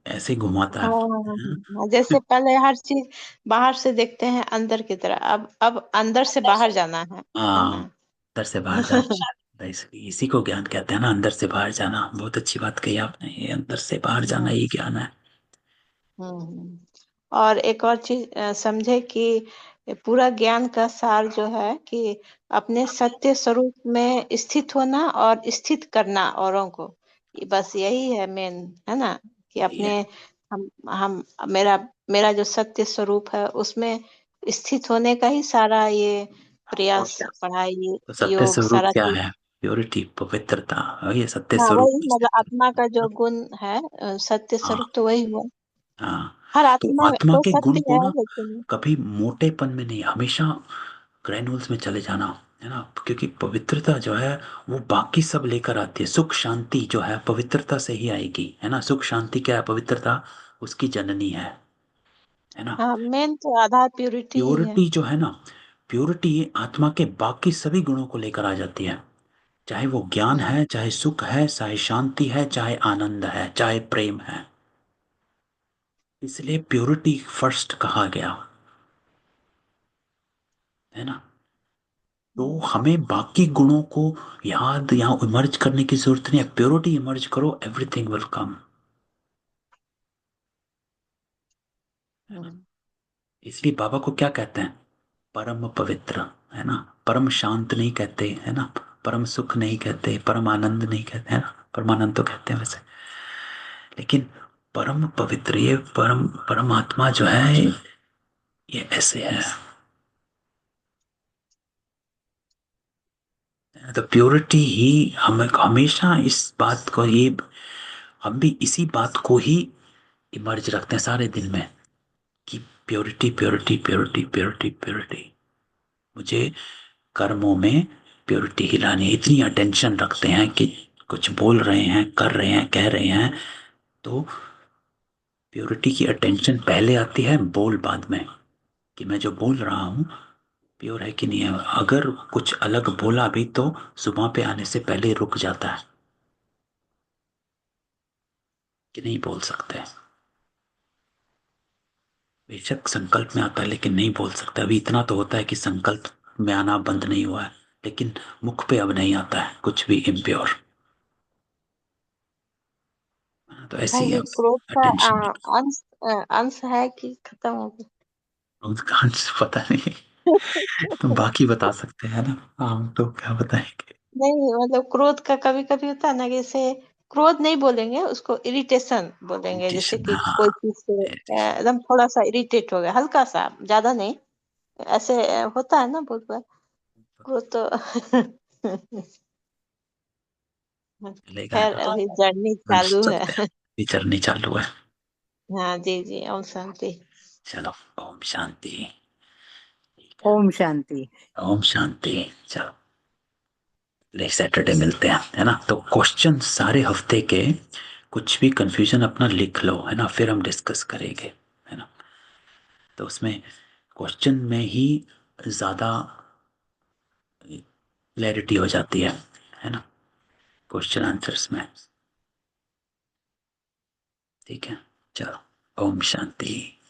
ऐसे घुमाता है। हाँ, जैसे पहले हर चीज बाहर से देखते हैं अंदर की तरह, अब अंदर से बाहर जाना है हाँ, ना? अंदर से बाहर जाना। इसी को ज्ञान कहते हैं ना, अंदर से बाहर जाना। बहुत अच्छी बात कही आपने, ये अंदर से बाहर जाना हम्म। ये ज्ञान है। हम्म। और एक और चीज समझे कि पूरा ज्ञान का सार जो है कि अपने सत्य स्वरूप में स्थित होना और स्थित करना औरों को, बस यही है मेन, है ना? कि यही है। अपने हम मेरा मेरा जो सत्य स्वरूप है उसमें स्थित होने का ही सारा ये और प्रयास, क्या? पढ़ाई, तो सत्य योग, स्वरूप सारा क्या चीज। है? प्योरिटी, पवित्रता। और ये सत्य हाँ, स्वरूप। वही मतलब आत्मा का जो गुण है, सत्य हाँ स्वरूप तो वही हुआ। हाँ। हर तो आत्मा आत्मा तो के गुण सत्य को है ना लेकिन। कभी मोटेपन में नहीं, हमेशा ग्रैनुअल्स में चले जाना, है ना। क्योंकि पवित्रता जो है वो बाकी सब लेकर आती है। सुख शांति जो है पवित्रता से ही आएगी, है ना। सुख शांति क्या है? पवित्रता उसकी जननी है ना। हाँ, मेन तो आधार प्यूरिटी ही है। प्योरिटी जो है ना, प्योरिटी आत्मा के बाकी सभी गुणों को लेकर आ जाती है। चाहे वो ज्ञान हम्म। है, चाहे सुख है, चाहे शांति है, चाहे आनंद है, चाहे प्रेम है। इसलिए प्योरिटी फर्स्ट कहा गया, है ना। तो हम्म। हमें बाकी गुणों को याद यहाँ इमर्ज करने की जरूरत नहीं है। प्योरिटी इमर्ज करो, एवरीथिंग विल कम। हम्म। इसलिए बाबा को क्या कहते हैं? परम पवित्र, है ना। परम शांत नहीं कहते, है ना। परम सुख नहीं कहते, परम आनंद नहीं कहते, है ना। परमानंद तो कहते हैं वैसे, लेकिन परम पवित्र, ये परमात्मा जो है ये ऐसे है। तो प्योरिटी ही हमें हमेशा इस बात को, ये हम भी इसी बात को ही इमर्ज रखते हैं सारे दिन में, कि purity purity purity purity purity. मुझे कर्मों में प्योरिटी ही लानी है। इतनी अटेंशन रखते हैं कि कुछ बोल रहे हैं, कर रहे हैं, कह रहे हैं, तो प्योरिटी की अटेंशन पहले आती है, बोल बाद में, कि मैं जो बोल रहा हूँ प्योर है कि नहीं है। अगर कुछ अलग बोला भी तो सुबह पे आने से पहले रुक जाता है कि नहीं बोल सकते। बेशक संकल्प में आता है लेकिन नहीं बोल सकते। अभी इतना तो होता है कि संकल्प में आना बंद नहीं हुआ है, लेकिन मुख पे अब नहीं आता है कुछ भी इम्प्योर। तो ऐसी भाई है ये क्रोध का अटेंशन। अंश अंश है कि खत्म हो गया? पता नहीं, तुम बाकी बता सकते हैं ना, हम तो क्या बताएंगे। नहीं, मतलब क्रोध का कभी कभी होता है ना कि जैसे क्रोध नहीं बोलेंगे उसको, इरिटेशन बोलेंगे, जैसे इरिटेशन, कि हाँ। कोई चीज से एकदम थोड़ा सा इरिटेट हो गया, हल्का सा, ज्यादा नहीं, ऐसे होता है ना बहुत बार क्रोध तो। चलेगा खैर ना, अभी जर्नी मंच चालू है। चलते हैं, विचरनी चालू है। हाँ जी जी, ओम शांति। चलो, ओम शांति। ओम शांति। ओम शांति। चलो, नेक्स्ट सैटरडे मिलते हैं, है ना। तो क्वेश्चन सारे हफ्ते के, कुछ भी कंफ्यूजन अपना लिख लो, है ना, फिर हम डिस्कस करेंगे, है ना। तो उसमें क्वेश्चन में ही ज्यादा क्लैरिटी हो जाती है ना, क्वेश्चन आंसर्स में। ठीक है, चलो, ओम शांति।